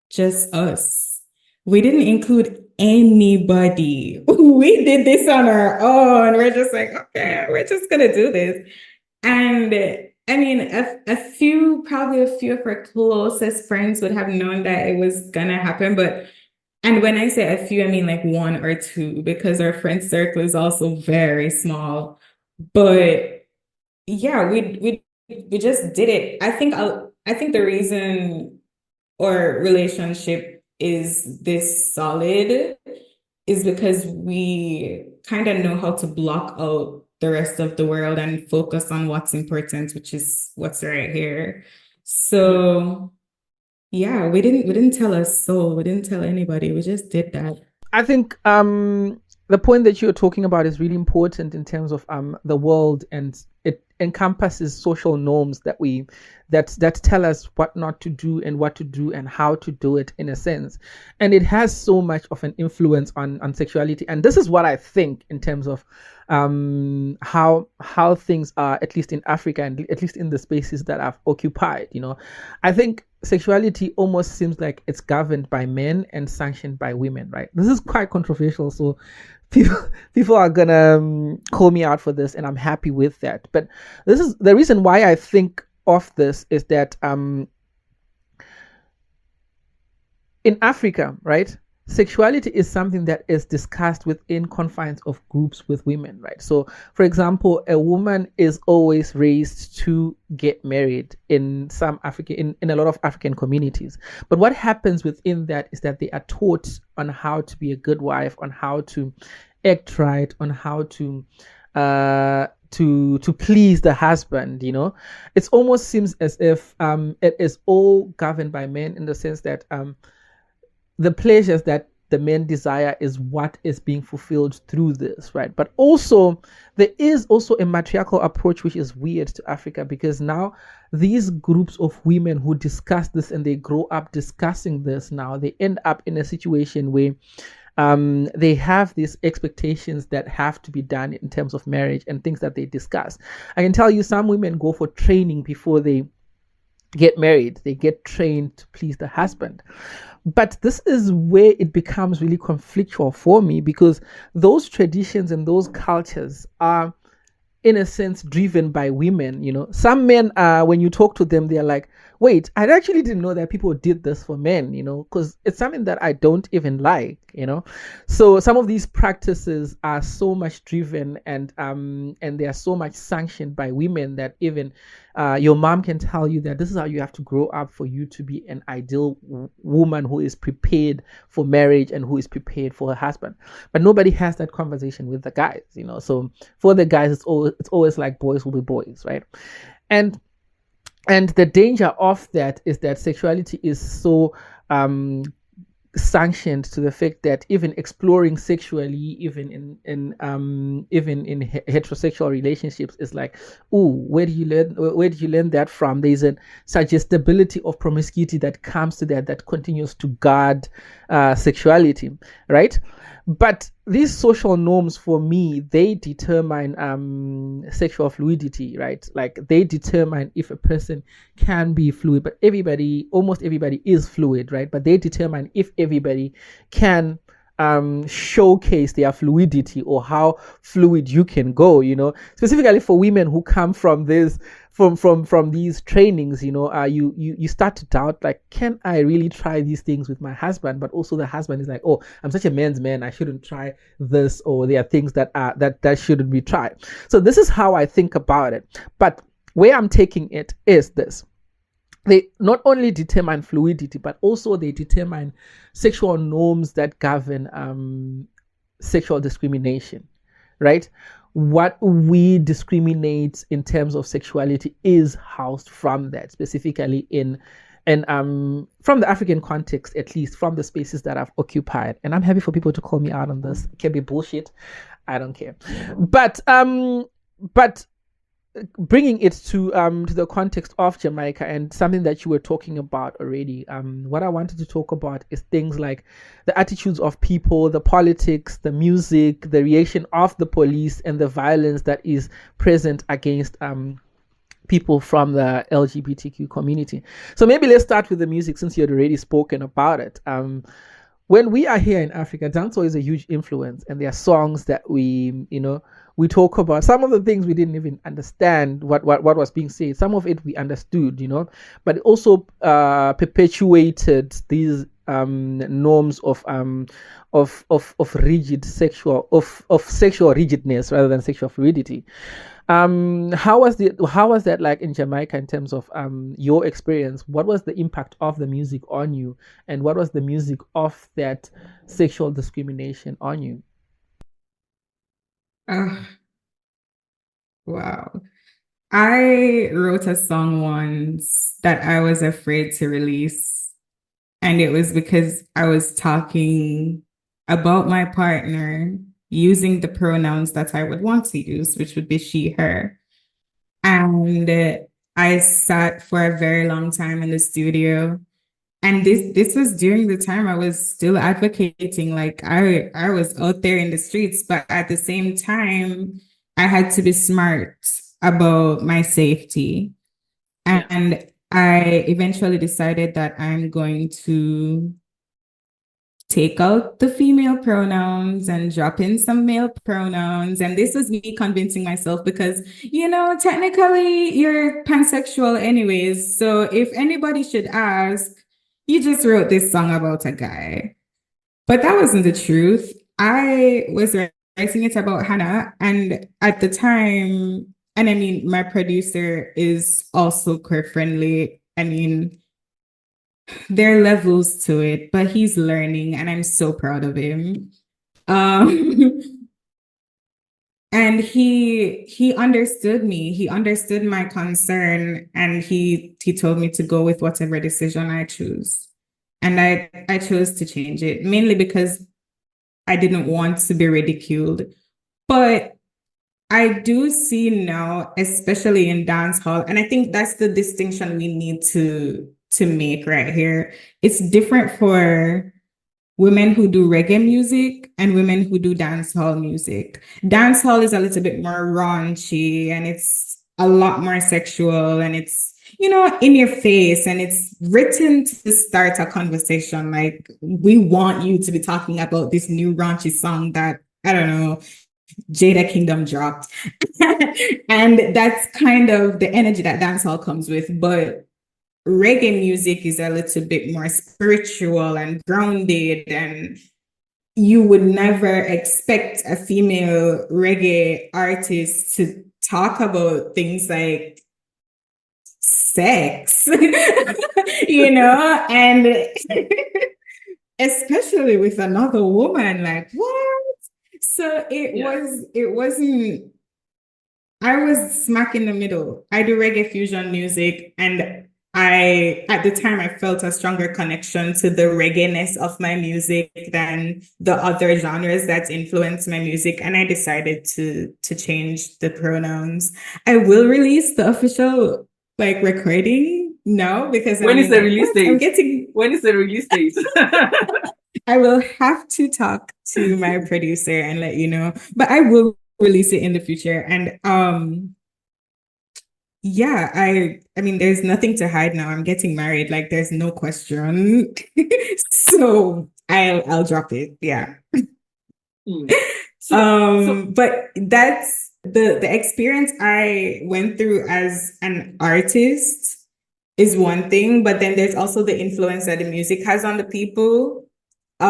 just us. We didn't include anybody. We did this on our own. We're just like, okay, we're just gonna do this. And I mean, probably a few of our closest friends would have known that it was gonna happen. But, and when I say a few, I mean like one or two, because our friend circle is also very small. But yeah, we just did it. I think the reason our relationship is this solid is because we kind of know how to block out the rest of the world and focus on what's important, which is what's right here. So yeah, we didn't tell a soul, we didn't tell anybody, we just did that. I think the point that you're talking about is really important in terms of the world, and it encompasses social norms that tell us what not to do and what to do and how to do it, in a sense, and it has so much of an influence on sexuality. And this is what I think in terms of how things are, at least in Africa and at least in the spaces that I've occupied. I think sexuality almost seems like it's governed by men and sanctioned by women, right? This is quite controversial, so people are gonna call me out for this, and I'm happy with that. But this is the reason why I think of this, is that in Africa, right, sexuality is something that is discussed within confines of groups with women, right? So, for example, a woman is always raised to get married in in a lot of African communities. But what happens within that is that they are taught on how to be a good wife, on how to act right, on how to please the husband. It almost seems as if it is all governed by men, in the sense that the pleasures that the men desire is what is being fulfilled through this, right? But also, there is also a matriarchal approach, which is weird to Africa, because now these groups of women who discuss this and they grow up discussing this, now they end up in a situation where they have these expectations that have to be done in terms of marriage and things that they discuss. I can tell you, some women go for training before they get married. They get trained to please the husband. But this is where it becomes really conflictual for me, because those traditions and those cultures are, in a sense, driven by women. Some men, when you talk to them, they're like, wait, I actually didn't know that people did this for men, because it's something that I don't even like. So some of these practices are so much driven and they are so much sanctioned by women that even your mom can tell you that this is how you have to grow up for you to be an ideal woman who is prepared for marriage and who is prepared for her husband. But nobody has that conversation with the guys. So for the guys, it's always like boys will be boys, right? And the danger of that is that sexuality is so sanctioned to the fact that even exploring sexually, even in heterosexual relationships, is like, oh, where do you learn that from? There's a suggestibility of promiscuity that comes to that continues to guard sexuality, right? But these social norms, for me, they determine sexual fluidity, right? Like, they determine if a person can be fluid. But almost everybody is fluid, right? But they determine if everybody can showcase their fluidity, or how fluid you can go, specifically for women who come from this from these trainings. You start to doubt, like, can I really try these things with my husband? But also the husband is like, oh, I'm such a man's man, I shouldn't try this, or there are things that shouldn't be tried. So this is how I think about it. But where I'm taking it is this: they not only determine fluidity, but also they determine sexual norms that govern sexual discrimination, right? What we discriminate in terms of sexuality is housed from that, specifically in and from the African context, at least from the spaces that I've occupied. And I'm happy for people to call me out on this. It can be bullshit. I don't care. But bringing it to the context of Jamaica and something that you were talking about already, what I wanted to talk about is things like the attitudes of people, the politics, the music, the reaction of the police, and the violence that is present against people from the LGBTQ community. So maybe let's start with the music, since you had already spoken about it. When we are here in Africa, dancehall is a huge influence, and there are songs that we talk about. Some of the things we didn't even understand what was being said. Some of it we understood, but it also perpetuated these norms of rigid sexual of sexual rigidness rather than sexual fluidity. How was that like in Jamaica in terms of your experience? What was the impact of the music on you, and what was the music of that sexual discrimination on you? Wow. I wrote a song once that I was afraid to release, and it was because I was talking about my partner using the pronouns that I would want to use, which would be she, her. And I sat for a very long time in the studio. And this was during the time I was still advocating. Like I was out there in the streets, but at the same time, I had to be smart about my safety. Yeah. And I eventually decided that I'm going to take out the female pronouns and drop in some male pronouns. And this was me convincing myself because, technically you're pansexual anyways. So if anybody should ask, you just wrote this song about a guy. But that wasn't the truth. I was writing it about Hannah. And at the time, and I mean, my producer is also queer friendly. I mean, there are levels to it, but he's learning, and I'm so proud of him. Um, and he understood me. He understood my concern, and he told me to go with whatever decision I choose. And I chose to change it, mainly because I didn't want to be ridiculed. But I do see now, especially in dance hall, and I think that's the distinction we need to make right here. It's different for women who do reggae music and women who do dance hall music. Dance hall is a little bit more raunchy, and it's a lot more sexual, and it's in your face, and it's written to start a conversation. Like, we want you to be talking about this new raunchy song that, I don't know, Jada Kingdom dropped. And that's kind of the energy that dancehall comes with. But reggae music is a little bit more spiritual and grounded, and you would never expect a female reggae artist to talk about things like sex, and especially with another woman, like, what? So it wasn't, I was smack in the middle. I do reggae fusion music, and at the time, I felt a stronger connection to the reggae-ness of my music than the other genres that influence my music. And I decided to change the pronouns. I will release the official recording now, because When is the release date? When is the release date? I will have to talk to my producer and let you know, but I will release it in the future. And yeah, I mean, there's nothing to hide now. I'm getting married. Like, there's no question. So I'll drop it. Yeah. But that's the experience I went through as an artist is one thing, but then there's also the influence that the music has on the people. There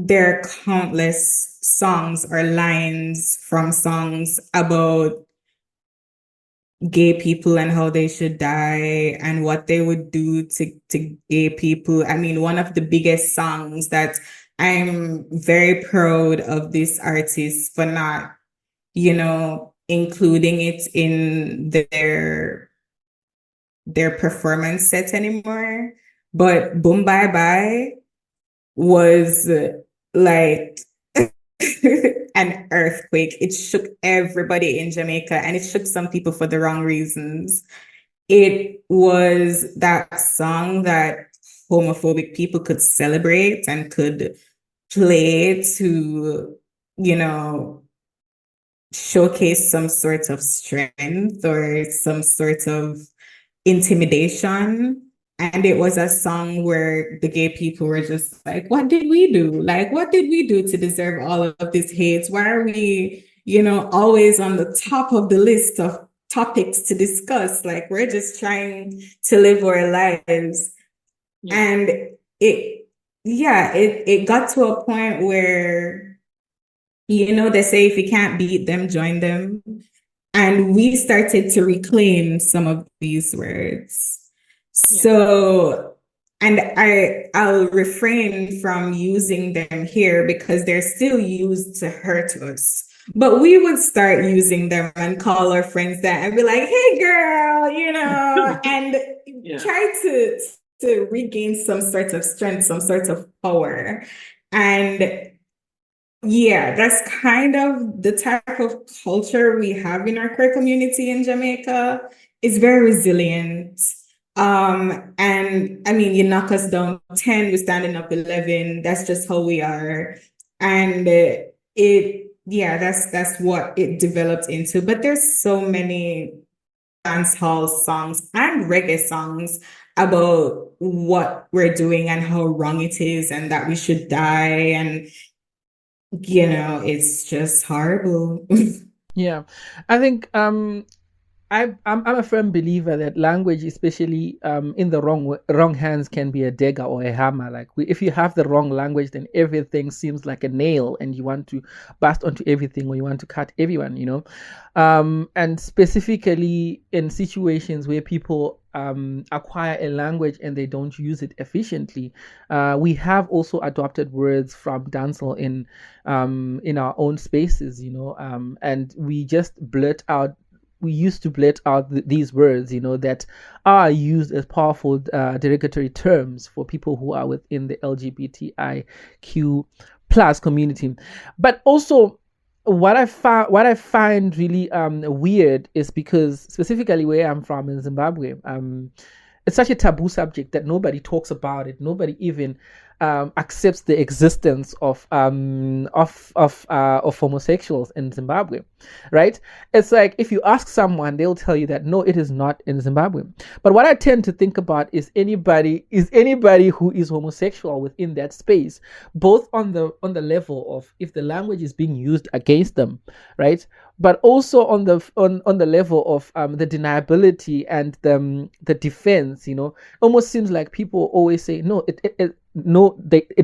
are countless songs or lines from songs about gay people and how they should die and what they would do to gay people. I mean, one of the biggest songs that I'm very proud of this artist for not, including it in their performance set anymore. But Boom Bye Bye was like an earthquake. It shook everybody in Jamaica and it shook some people for the wrong reasons. It was that song that homophobic people could celebrate and could play to, you know, showcase some sort of strength or some sort of intimidation. And it was a song where the gay people were just like, what did we do? Like, what did we do to deserve all of this hate? Why are we, always on the top of the list of topics to discuss? Like, we're just trying to live our lives. Yeah. And it got to a point where, they say if you can't beat them, join them. And we started to reclaim some of these words. So, and I'll refrain from using them here because they're still used to hurt us. But we would start using them and call our friends that and be like, hey girl, and try to regain some sort of strength, some sort of power. And yeah, that's kind of the type of culture we have in our queer community in Jamaica. It's very resilient. And I mean, you knock us down 10, we're standing up 11. That's just how we are. And that's what it developed into. But there's so many dancehall songs and reggae songs about what we're doing and how wrong it is and that we should die. And it's just horrible. Yeah, I think I'm a firm believer that language, especially in the wrong hands, can be a dagger or a hammer. Like if you have the wrong language, then everything seems like a nail, and you want to bust onto everything, or you want to cut everyone. And specifically in situations where people acquire a language and they don't use it efficiently, we have also adopted words from dancehall in our own spaces, and we just blurt out. We used to blurt out these words, that are used as powerful derogatory terms for people who are within the LGBTIQ plus community. But also, what I find really weird is because specifically where I'm from in Zimbabwe, it's such a taboo subject that nobody talks about it. Nobody even accepts the existence of homosexuals in Zimbabwe, right? It's like if you ask someone, they'll tell you that no, it is not in Zimbabwe. But what I tend to think about is anybody who is homosexual within that space, both on the level of if the language is being used against them, right? But also on the level of the deniability and the defense, almost seems like people always say no, it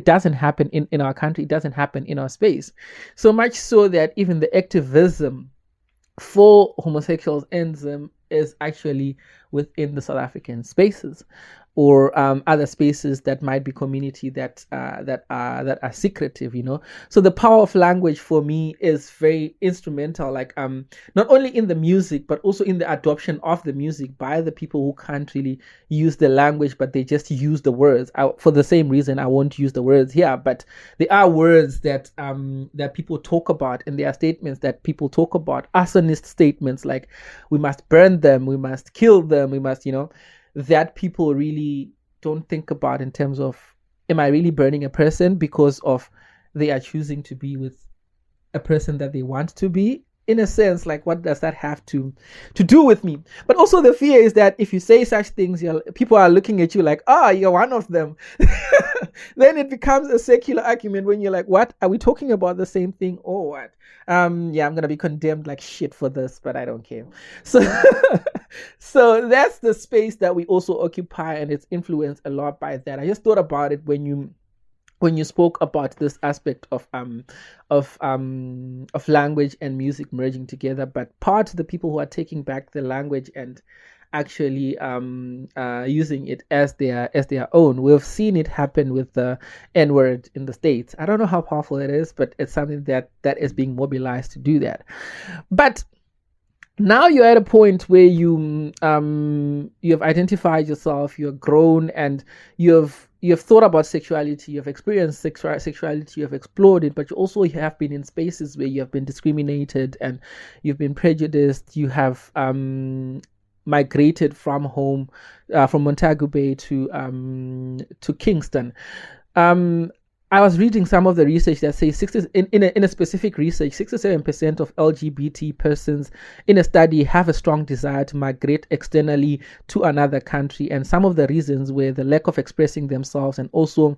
doesn't happen in our country, it doesn't happen in our space. So much so that even the activism for homosexuals in Zim is actually within the South African spaces, or other spaces that might be community that are secretive, So the power of language for me is very instrumental, like not only in the music but also in the adoption of the music by the people who can't really use the language, but they just use the words. For the same reason, I won't use the words here, but there are words that people talk about, and there are statements that people talk about, arsonist statements like we must burn them, we must kill them, we must, that people really don't think about in terms of, am I really burning a person because of they are choosing to be with a person that they want to be? In a sense, like, what does that have to do with me? But also the fear is that if you say such things, people are looking at you like, you're one of them. Then it becomes a secular argument when you're like, what? Are we talking about the same thing or what? I'm going to be condemned like shit for this, but I don't care. So, so that's the space that we also occupy, and it's influenced a lot by that. I just thought about it when when you spoke about this aspect of language and music merging together, but part of the people who are taking back the language and actually using it as their own. We've seen it happen with the N word in the States. I don't know how powerful it is, but it's something that is being mobilized to do that. But now you're at a point where you have identified yourself, you're grown, and you've thought about sexuality, you've experienced sexuality, you've explored it, but you also have been in spaces where you have been discriminated and you've been prejudiced. You have migrated from home, from Montagu Bay to Kingston. I was reading some of the research that says in a specific research, 67% of LGBT persons in a study have a strong desire to migrate externally to another country, and some of the reasons were the lack of expressing themselves and also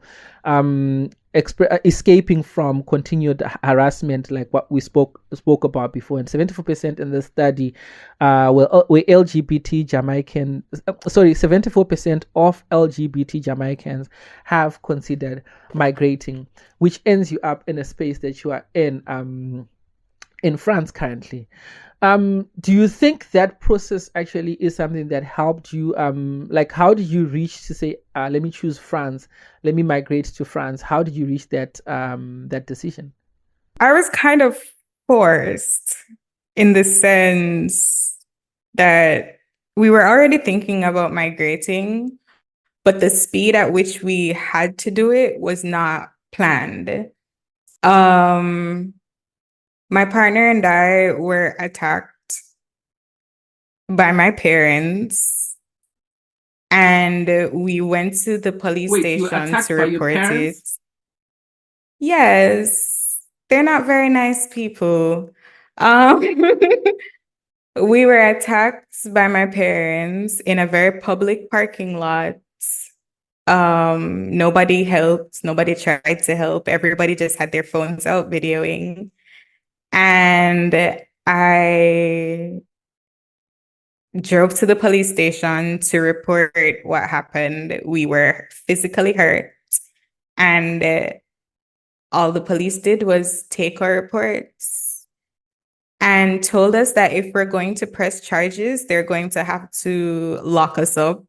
escaping from continued harassment, like what we spoke about before. And 74% in the study were LGBT Jamaican. 74% of LGBT Jamaicans have considered migrating, which ends you up in a space that you are in France currently. Do you think that process actually is something that helped you? Like, how did you reach to say, let me choose France, let me migrate to France? How did you reach that decision? I was kind of forced in the sense that we were already thinking about migrating, but the speed at which we had to do it was not planned. My partner and I were attacked by my parents, and we went to the police station to report it. Yes, they're not very nice people. We were attacked by my parents in a very public parking lot. Nobody helped, nobody tried to help. Everybody just had their phones out videoing. And I drove to the police station to report what happened. We were physically hurt, and all the police did was take our reports and told us that if we're going to press charges, they're going to have to lock us up,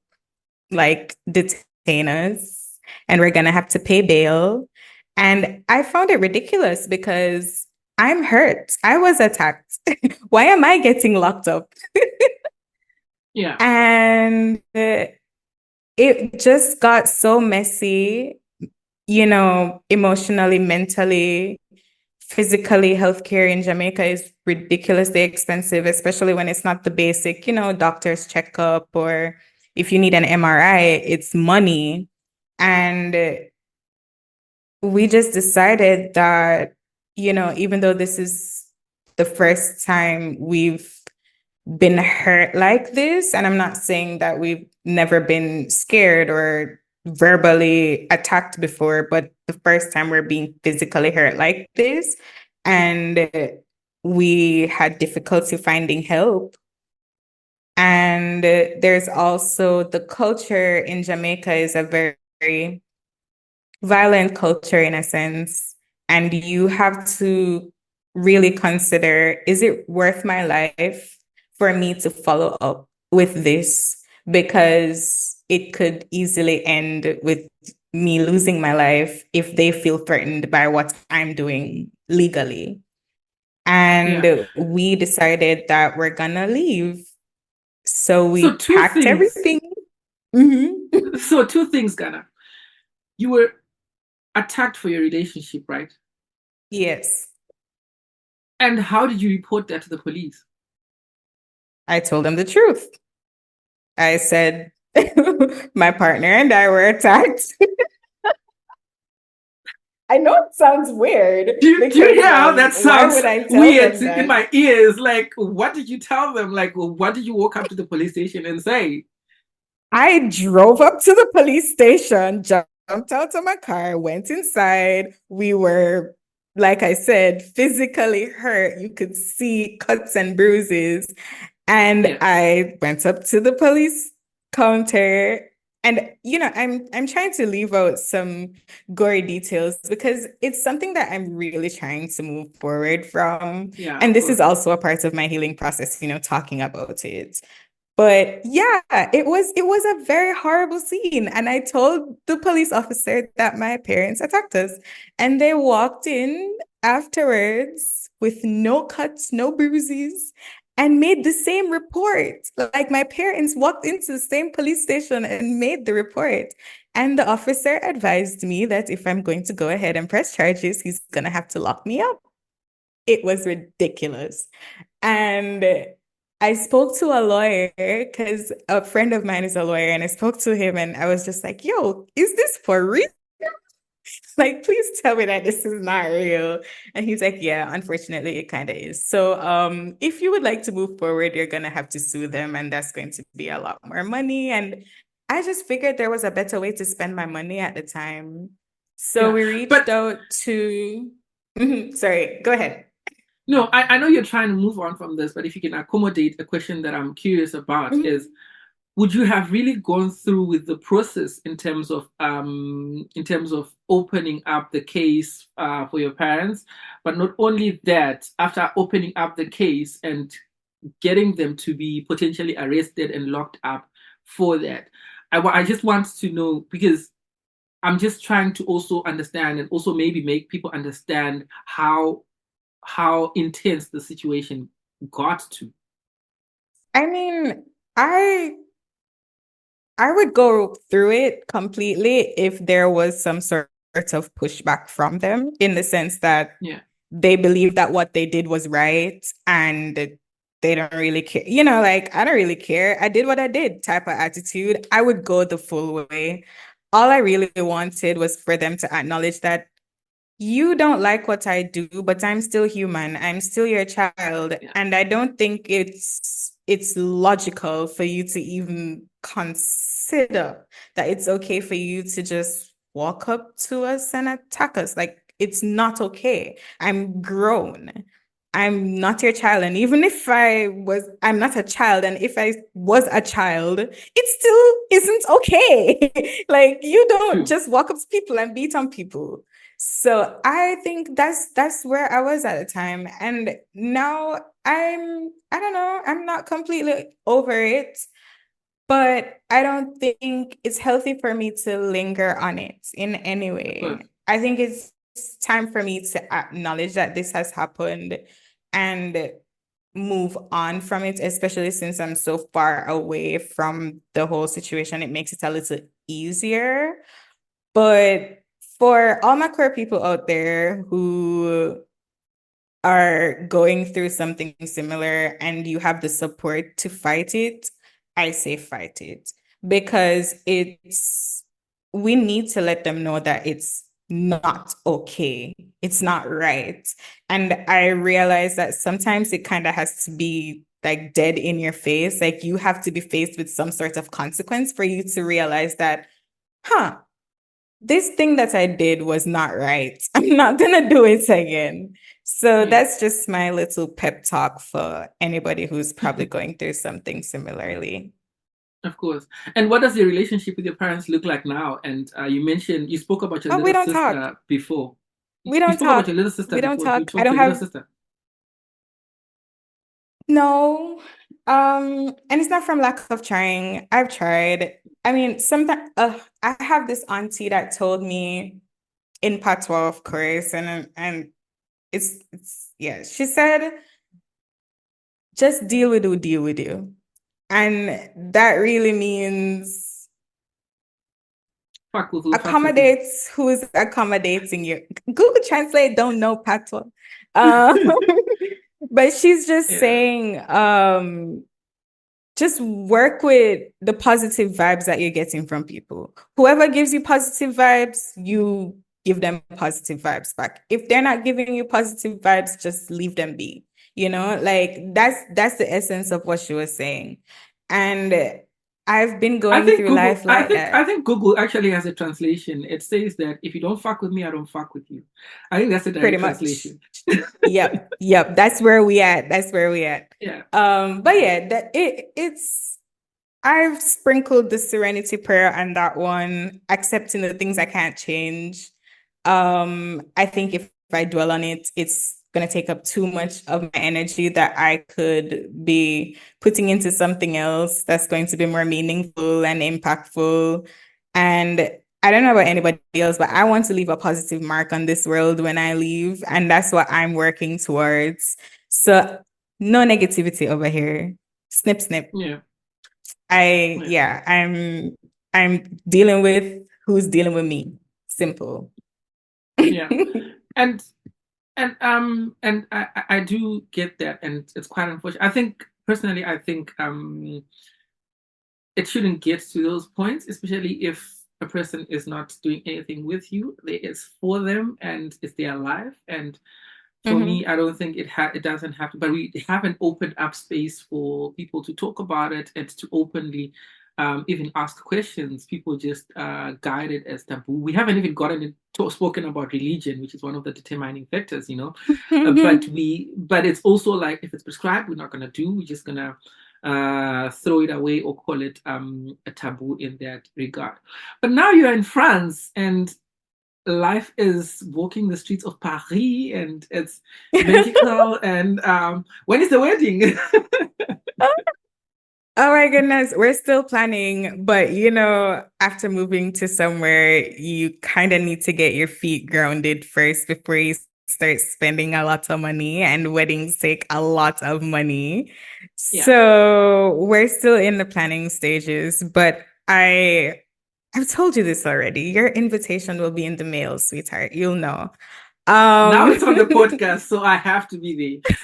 like detain us, and we're going to have to pay bail. And I found it ridiculous because I'm hurt. I was attacked. Why am I getting locked up? Yeah. And it just got so messy, emotionally, mentally, physically. Healthcare in Jamaica is ridiculously expensive, especially when it's not the basic, doctor's checkup, or if you need an MRI, it's money. And we just decided that, even though this is the first time we've been hurt like this, and I'm not saying that we've never been scared or verbally attacked before, but the first time we're being physically hurt like this, and we had difficulty finding help. And there's also the culture in Jamaica is a very violent culture in a sense, and you have to really consider, is it worth my life for me to follow up with this? Because it could easily end with me losing my life if they feel threatened by what I'm doing legally. And we decided that we're gonna leave. So we packed everything. Mm-hmm. So two things, Ghana. You were attacked for your relationship, right? Yes. And how did you report that to the police? I told them the truth. I said, my partner and I were attacked. I know it sounds weird. Do you hear how that sounds weird in my ears? Like, what did you tell them? Like, what did you walk up to the police station and say? I drove up to the police station, jumped out of my car, went inside. We were, like I said, physically hurt. You could see cuts and bruises. And I went up to the police counter And I'm trying to leave out some gory details because it's something that I'm really trying to move forward from. Yeah, And of this course. is also a part of my healing process, talking about it. But yeah, it was a very horrible scene. And I told the police officer that my parents attacked us. And they walked in afterwards with no cuts, no bruises, and made the same report. Like my parents walked into the same police station and made the report. And the officer advised me that if I'm going to go ahead and press charges, he's going to have to lock me up. It was ridiculous. And I spoke to a lawyer because a friend of mine is a lawyer, and I spoke to him and I was just like, yo, is this for real? Like, please tell me that this is not real. And he's like, yeah, unfortunately, it kind of is. So if you would like to move forward, you're going to have to sue them, and that's going to be a lot more money. And I just figured there was a better way to spend my money at the time. So we reached out to, sorry, go ahead. No, I know you're trying to move on from this, but if you can accommodate a question that I'm curious about is, would you have really gone through with the process in terms of opening up the case for your parents, but not only that, after opening up the case and getting them to be potentially arrested and locked up for that? I just want to know, because I'm just trying to also understand and also maybe make people understand how intense the situation got to. I mean, I would go through it completely if there was some sort of pushback from them, in the sense that they believe that what they did was right and they don't really care. Like, I don't really care. I did what I did type of attitude. I would go the full way. All I really wanted was for them to acknowledge that you don't like what I do, but I'm still human. I'm still your child. Yeah. And I don't think it's logical for you to even consider that it's okay for you to just walk up to us and attack us. Like, it's not okay. I'm grown. I'm not your child. And even if I'm not a child. And if I was a child, it still isn't okay. Like, you don't just walk up to people and beat on people. So I think that's where I was at the time. And now I don't know, I'm not completely over it, but I don't think it's healthy for me to linger on it in any way. I think it's time for me to acknowledge that this has happened and move on from it, especially since I'm so far away from the whole situation. It makes it a little easier. But for all my queer people out there who are going through something similar and you have the support to fight it, I say fight it, because we need to let them know that it's not okay. It's not right. And I realize that sometimes it kind of has to be like dead in your face. Like, you have to be faced with some sort of consequence for you to realize that, this thing that I did was not right. I'm not gonna do it again. So that's just my little pep talk for anybody who's probably going through something similarly. Of course. And what does your relationship with your parents look like now? And you spoke about your little sister before. We don't spoke talk. about your little sister we don't before. talk. I don't have. Sister. No. And it's not from lack of trying. I've tried. I mean, sometimes I have this auntie that told me in patois, of course, and it's she said, just deal with you. And that really means accommodate who's accommodating you. Google Translate don't know patois. But she's just saying, just work with the positive vibes that you're getting from people. Whoever gives you positive vibes, you give them positive vibes back. If they're not giving you positive vibes, just leave them be. Like, that's the essence of what she was saying. And I've been going through life like that. I think Google actually has a translation. It says that if you don't fuck with me, I don't fuck with you. I think that's a direct translation. Yep. That's where we at. Yeah. But yeah, it's. I've sprinkled the serenity prayer on that one, accepting the things I can't change. I think if I dwell on it, it's gonna take up too much of my energy that I could be putting into something else that's going to be more meaningful and impactful. And I don't know about anybody else, but I want to leave a positive mark on this world when I leave, and that's what I'm working towards. So no negativity over here. Snip, snip. Yeah. I'm dealing with who's dealing with me. Simple. Yeah. And I do get that, and it's quite unfortunate. I think personally, it shouldn't get to those points, especially if a person is not doing anything with you. It's for them and it's their life. And for me, I don't think it doesn't have to, but we haven't opened up space for people to talk about it and to openly even ask questions. People just guide it as taboo. We haven't even spoken about religion, which is one of the determining factors, you know. But it's also like, if it's prescribed, we're not gonna do. We're just gonna throw it away or call it a taboo in that regard. But now you're in France, and life is walking the streets of Paris, and it's magical. And when is the wedding? Oh my goodness, we're still planning, but after moving to somewhere, you kind of need to get your feet grounded first before you start spending a lot of money, and weddings take a lot of money. Yeah. So we're still in the planning stages, but I've told you this already. Your invitation will be in the mail, sweetheart. You'll know. Now it's on the podcast, so I have to be there.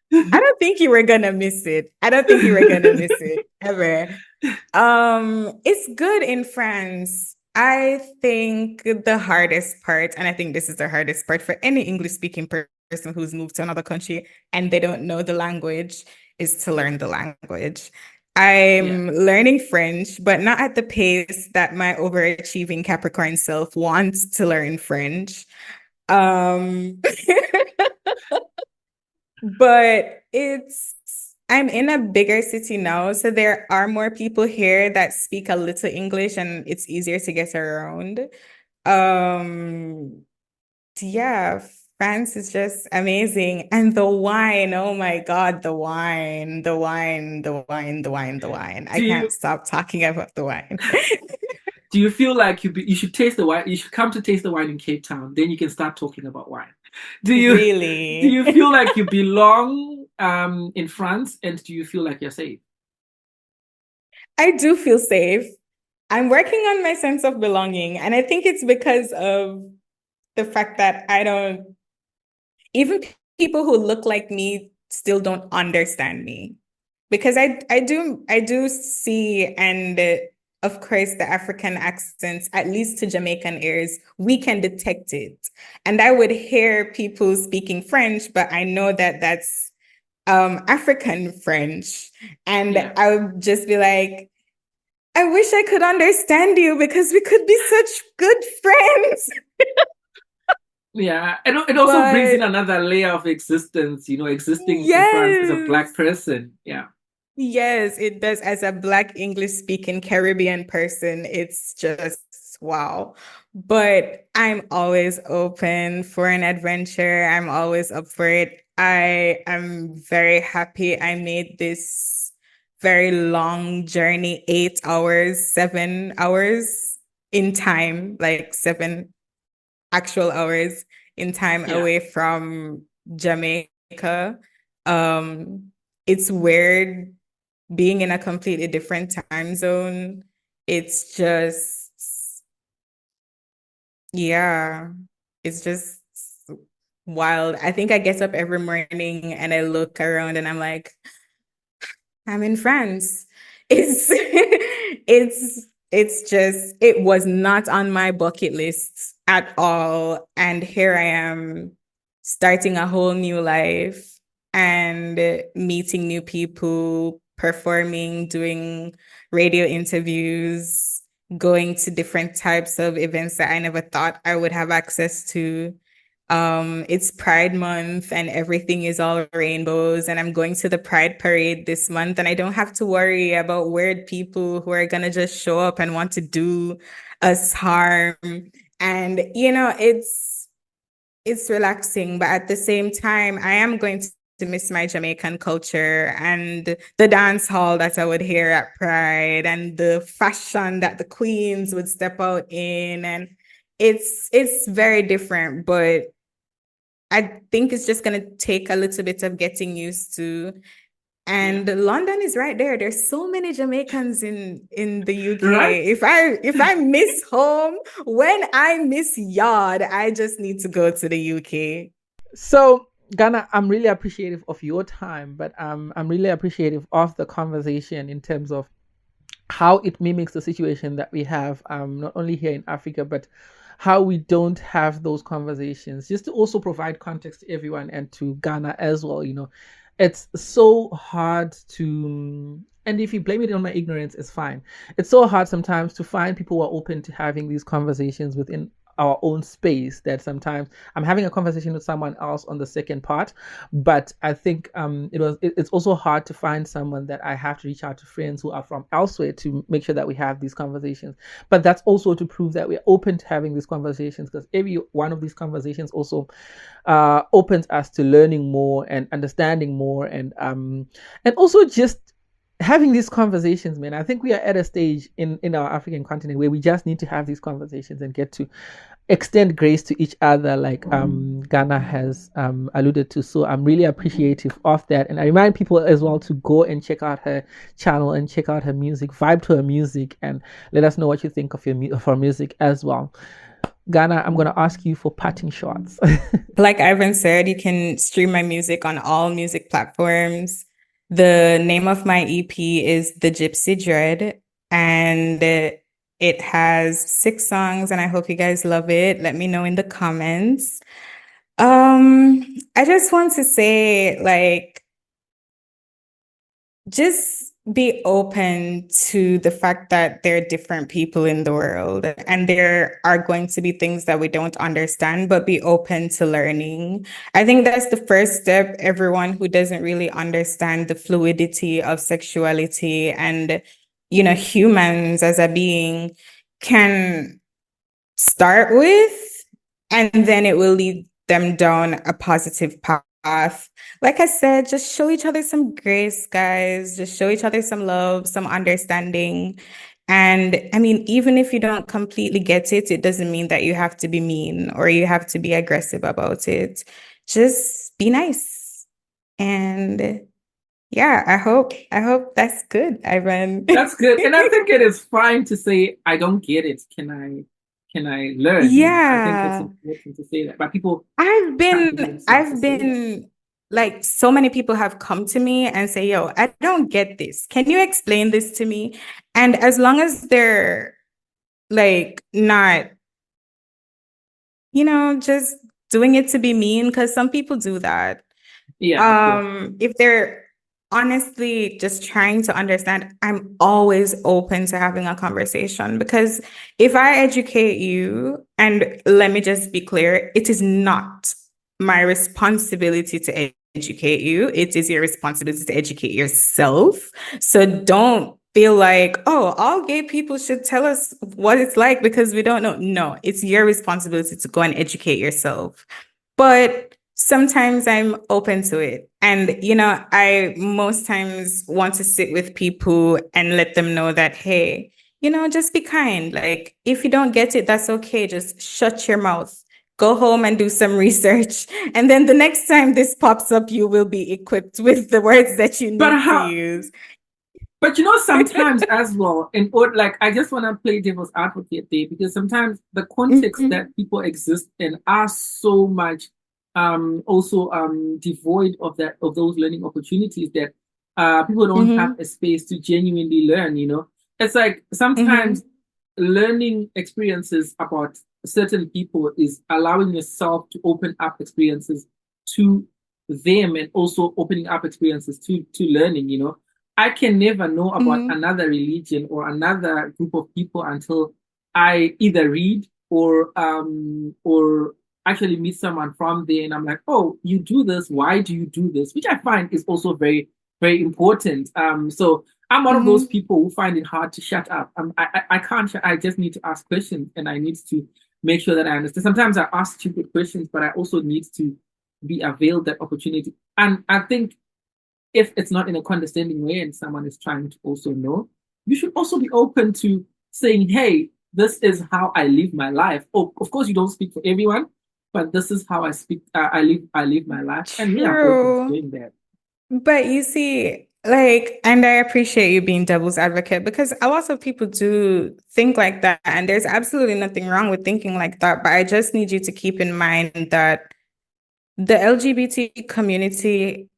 I don't think you were gonna miss it. I don't think you were gonna miss it ever. It's good in France. I think the hardest part, and I think this is the hardest part for any English-speaking person who's moved to another country and they don't know the language, is to learn the language. I'm learning French, but not at the pace that my overachieving Capricorn self wants to learn French. But I'm in a bigger city now, so there are more people here that speak a little English, and it's easier to get around. Yeah, France is just amazing. And the wine, oh my God, the wine, the wine, the wine, the wine, the wine. I can't stop talking about the wine. Do you feel like you should taste the wine? You should come to taste the wine in Cape Town. Then you can start talking about wine. Really? Do you feel like you belong in France, and do you feel like you're safe? I do feel safe. I'm working on my sense of belonging, and I think it's because of the fact that even people who look like me still don't understand me, because I do see, and of course the African accents, at least to Jamaican ears, we can detect it. And I would hear people speaking French, but I know that that's African French, and I would just be like, I wish I could understand you because we could be such good friends. Yeah, and it also brings in another layer of existence, existing in France as a Black person. Yeah. Yes, it does. As a Black English-speaking Caribbean person, it's just wow. But I'm always open for an adventure. I'm always up for it. I am very happy I made this very long journey, 8 hours, 7 hours in time, like 7 actual hours in time away from Jamaica. It's weird being in a completely different time zone. It's just, it's just wild. I think I get up every morning and I look around and I'm like, I'm in France. It was not on my bucket list at all. And here I am starting a whole new life and meeting new people, performing, doing radio interviews, going to different types of events that I never thought I would have access to. It's Pride Month and everything is all rainbows. And I'm going to the Pride Parade this month, and I don't have to worry about weird people who are gonna just show up and want to do us harm. And it's relaxing, but at the same time, I am going to miss my Jamaican culture and the dance hall that I would hear at Pride and the fashion that the queens would step out in. And it's very different, but I think it's just gonna take a little bit of getting used to. And London is right there. There's so many Jamaicans in the UK. Right. If I miss home, when I miss yard, I just need to go to the UK. So, Ghana, I'm really appreciative of your time, but I'm really appreciative of the conversation in terms of how it mimics the situation that we have, not only here in Africa, but how we don't have those conversations. Just to also provide context to everyone and to Ghana as well, it's so hard to, and if you blame it on my ignorance, it's fine. It's so hard sometimes to find people who are open to having these conversations within our own space, that sometimes I'm having a conversation with someone else on the second part, but I think it's also hard to find someone that I have to reach out to friends who are from elsewhere to make sure that we have these conversations. But that's also to prove that we're open to having these conversations, because every one of these conversations also opens us to learning more and understanding more, and also just having these conversations, man. I think we are at a stage in our African continent where we just need to have these conversations and get to extend grace to each other, like Ghana has alluded to. So I'm really appreciative of that, and I remind people as well to go and check out her channel and check out her music, vibe to her music, and let us know what you think of her music as well. Ghana, I'm going to ask you for parting shots. Like Ivan said, you can stream my music on all music platforms. The name of my EP is The Gypsy Dread, and it has 6 songs, and I hope you guys love it. Let me know in the comments. I just want to say, like, just be open to the fact that there are different people in the world, and there are going to be things that we don't understand, but be open to learning. I think that's the first step. Everyone who doesn't really understand the fluidity of sexuality and, humans as a being can start with, and then it will lead them down a positive path. Like I said, just show each other some grace, guys. Just show each other some love, some understanding. And I mean, even if you don't completely get it, it doesn't mean that you have to be mean or you have to be aggressive about it. Just be nice. And yeah, I hope that's good, Ivan. That's good. And I think it is fine to say, I don't get it. Can I learn? Yeah. I think it's important to say that. But people, I've been like, so many people have come to me and say, yo, I don't get this. Can you explain this to me? And as long as they're like not, just doing it to be mean, because some people do that. yeah. If they're honestly just trying to understand, I'm always open to having a conversation, because if I educate you, and let me just be clear, it is not my responsibility to educate you. It is your responsibility to educate yourself. So don't feel like, oh, all gay people should tell us what it's like because we don't know. No, it's your responsibility to go and educate yourself. But sometimes I'm open to it. And, I most times want to sit with people and let them know that, hey, just be kind. Like, if you don't get it, that's okay. Just shut your mouth. Go home and do some research. And then the next time this pops up, you will be equipped with the words that you need to use. But sometimes as well, I just want to play devil's advocate there, because sometimes the context that people exist in are so much also devoid of those learning opportunities that people don't have a space to genuinely learn. It's like sometimes learning experiences about certain people is allowing yourself to open up experiences to them, and also opening up experiences to learning. I can never know about another religion or another group of people until I either read or actually meet someone from there and I'm like, oh, you do this. Why do you do this? Which I find is also very, very important. So I'm one of those Mhm. people who find it hard to shut up. I can't, I just need to ask questions and I need to make sure that I understand. Sometimes I ask stupid questions, but I also need to be availed that opportunity. And I think if it's not in a condescending way and someone is trying to also know, you should also be open to saying, hey, this is how I live my life. Oh, of course, you don't speak for everyone, but this is how I speak. I live my life, and me, I'm open to True. doing that. But you see, like, and I appreciate you being devil's advocate because a lot of people do think like that. And there's absolutely nothing wrong with thinking like that. But I just need you to keep in mind that the LGBT community,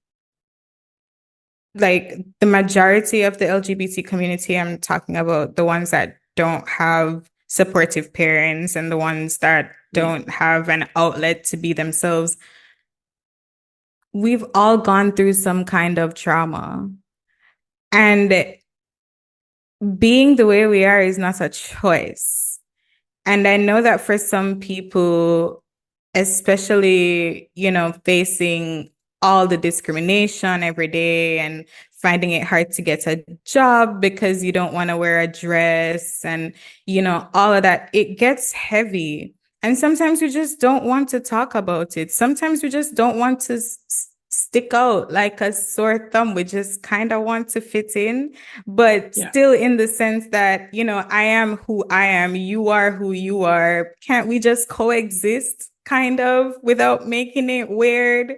like the majority of the LGBT community, I'm talking about the ones that don't have supportive parents and the ones that Yeah, don't have an outlet to be themselves. We've all gone through some kind of trauma. And being the way we are is not a choice. And I know that for some people, especially, facing all the discrimination every day and finding it hard to get a job because you don't want to wear a dress and, all of that, it gets heavy. And sometimes we just don't want to talk about it. Sometimes we just don't want to stick out like a sore thumb. We just kind of want to fit in, but yeah, still in the sense that, I am who I am, you are who you are. Can't we just coexist kind of without making it weird?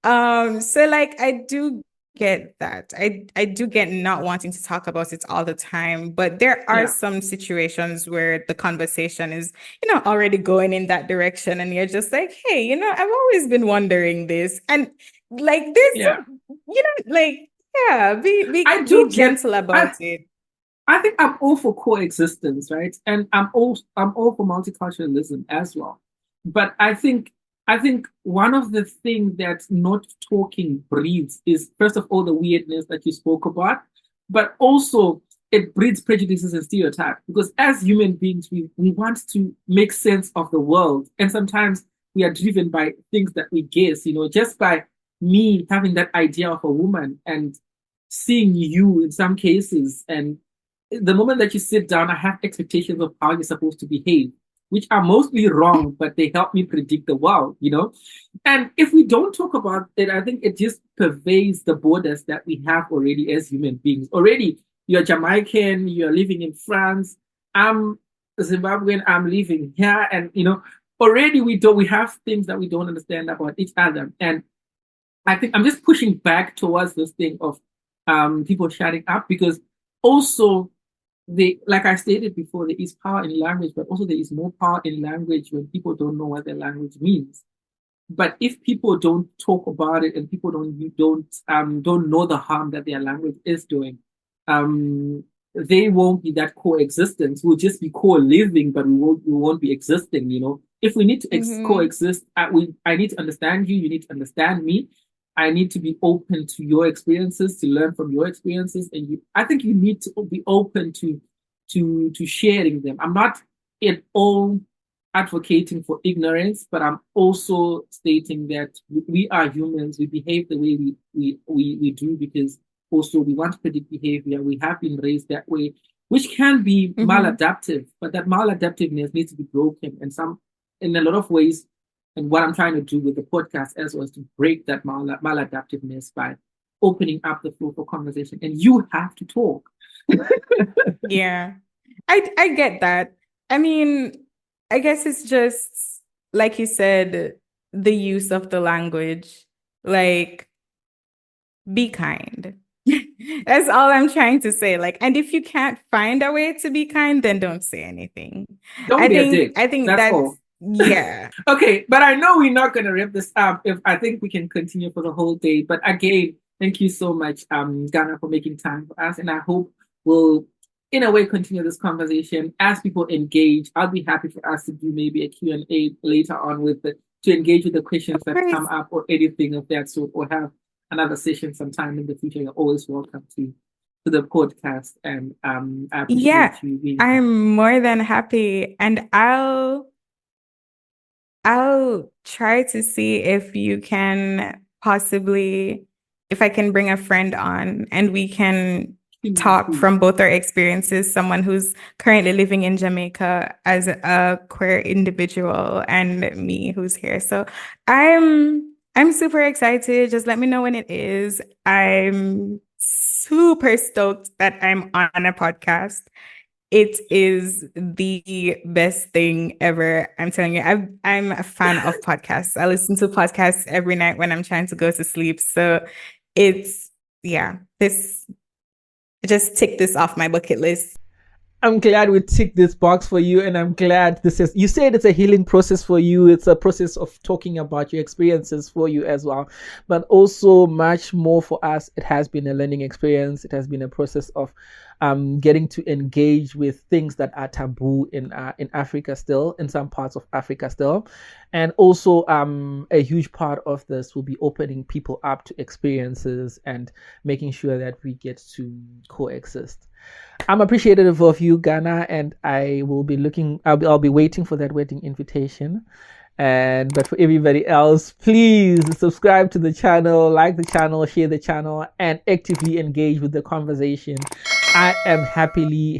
So like I do get that. I do get not wanting to talk about it all the time, but there are yeah, some situations where the conversation is, already going in that direction and you're just like, hey, I've always been wondering this. And like there's yeah. some, like yeah, I be do get. gentle about it. I think I'm all for coexistence, right? And I'm all for multiculturalism as well. But I think one of the things that not talking breeds is first of all the weirdness that you spoke about, but also it breeds prejudices and stereotypes. Because as human beings, we want to make sense of the world. And sometimes we are driven by things that we guess, just by me having that idea of a woman and seeing you in some cases and the moment that you sit down, I have expectations of how you're supposed to behave, which are mostly wrong, but they help me predict the world. And if we don't talk about it, I think it just pervades the borders that we have already as human beings. Already, you're Jamaican, you're living in France, I'm Zimbabwean, I'm living here, and already we have things that we don't understand about each other. And I think I'm just pushing back towards this thing of people shutting up because also like I stated before, there is power in language, but also there is more power in language when people don't know what their language means. But if people don't talk about it and people don't know the harm that their language is doing, um, they won't be that coexistence. We'll just be co-living, but we won't be existing. If we need to Mm-hmm. coexist, I need to understand you. You need to understand me. I need to be open to your experiences, to learn from your experiences, and I think you need to be open to sharing them. I'm not at all advocating for ignorance, but I'm also stating that we are humans. We behave the way we do because also we want to predict behavior. We have been raised that way, which can be Mm-hmm. maladaptive, but that maladaptiveness needs to be broken. And in a lot of ways, and what I'm trying to do with the podcast as well is to break that maladaptiveness by opening up the floor for conversation. And you have to talk. Yeah. I get that. I mean, I guess it's just like you said, the use of the language. Like, be kind. That's all I'm trying to say. Like, and if you can't find a way to be kind, then don't say anything. Don't I be a think dick. I think That's that's all. yeah. Okay, but I know we're not gonna wrap this up. If I think we can continue for the whole day. But again, thank you so much, Ghana, for making time for us. And I hope we'll, in a way, continue this conversation as people engage. I'll be happy for us to do maybe a Q&A later on to engage with the questions Of that come course. up or anything of that sort, or have another session sometime in the future. You're always welcome to the podcast. And I Yeah, appreciate you being here. I'm more than happy. And I'll try to see if you can possibly, if I can bring a friend on and we can talk from both our experiences, someone who's currently living in Jamaica as a queer individual and me who's here. So I'm super excited. Just let me know when it is. I'm super stoked that I'm on a podcast. It is the best thing ever. I'm telling you, I'm a fan of podcasts. I listen to podcasts every night when I'm trying to go to sleep. So it's, yeah, this just tick this off my bucket list. I'm glad we ticked this box for you, and I'm glad this is, you said it's a healing process for you. It's a process of talking about your experiences for you as well, but also much more for us. It has been a learning experience. It has been a process of getting to engage with things that are taboo in Africa still, in some parts of Africa still. And also a huge part of this will be opening people up to experiences and making sure that we get to coexist. I'm appreciative of you, Ghana, and I will be looking. I'll be waiting for that wedding invitation. And but for everybody else, please subscribe to the channel, like the channel, share the channel, and actively engage with the conversation. I am happy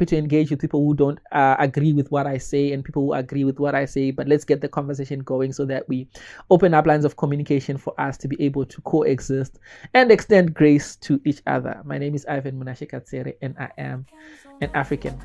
to engage with people who don't agree with what I say and people who agree with what I say. But let's get the conversation going so that we open up lines of communication for us to be able to coexist and extend grace to each other. My name is Munashe Katsere, and I am an African.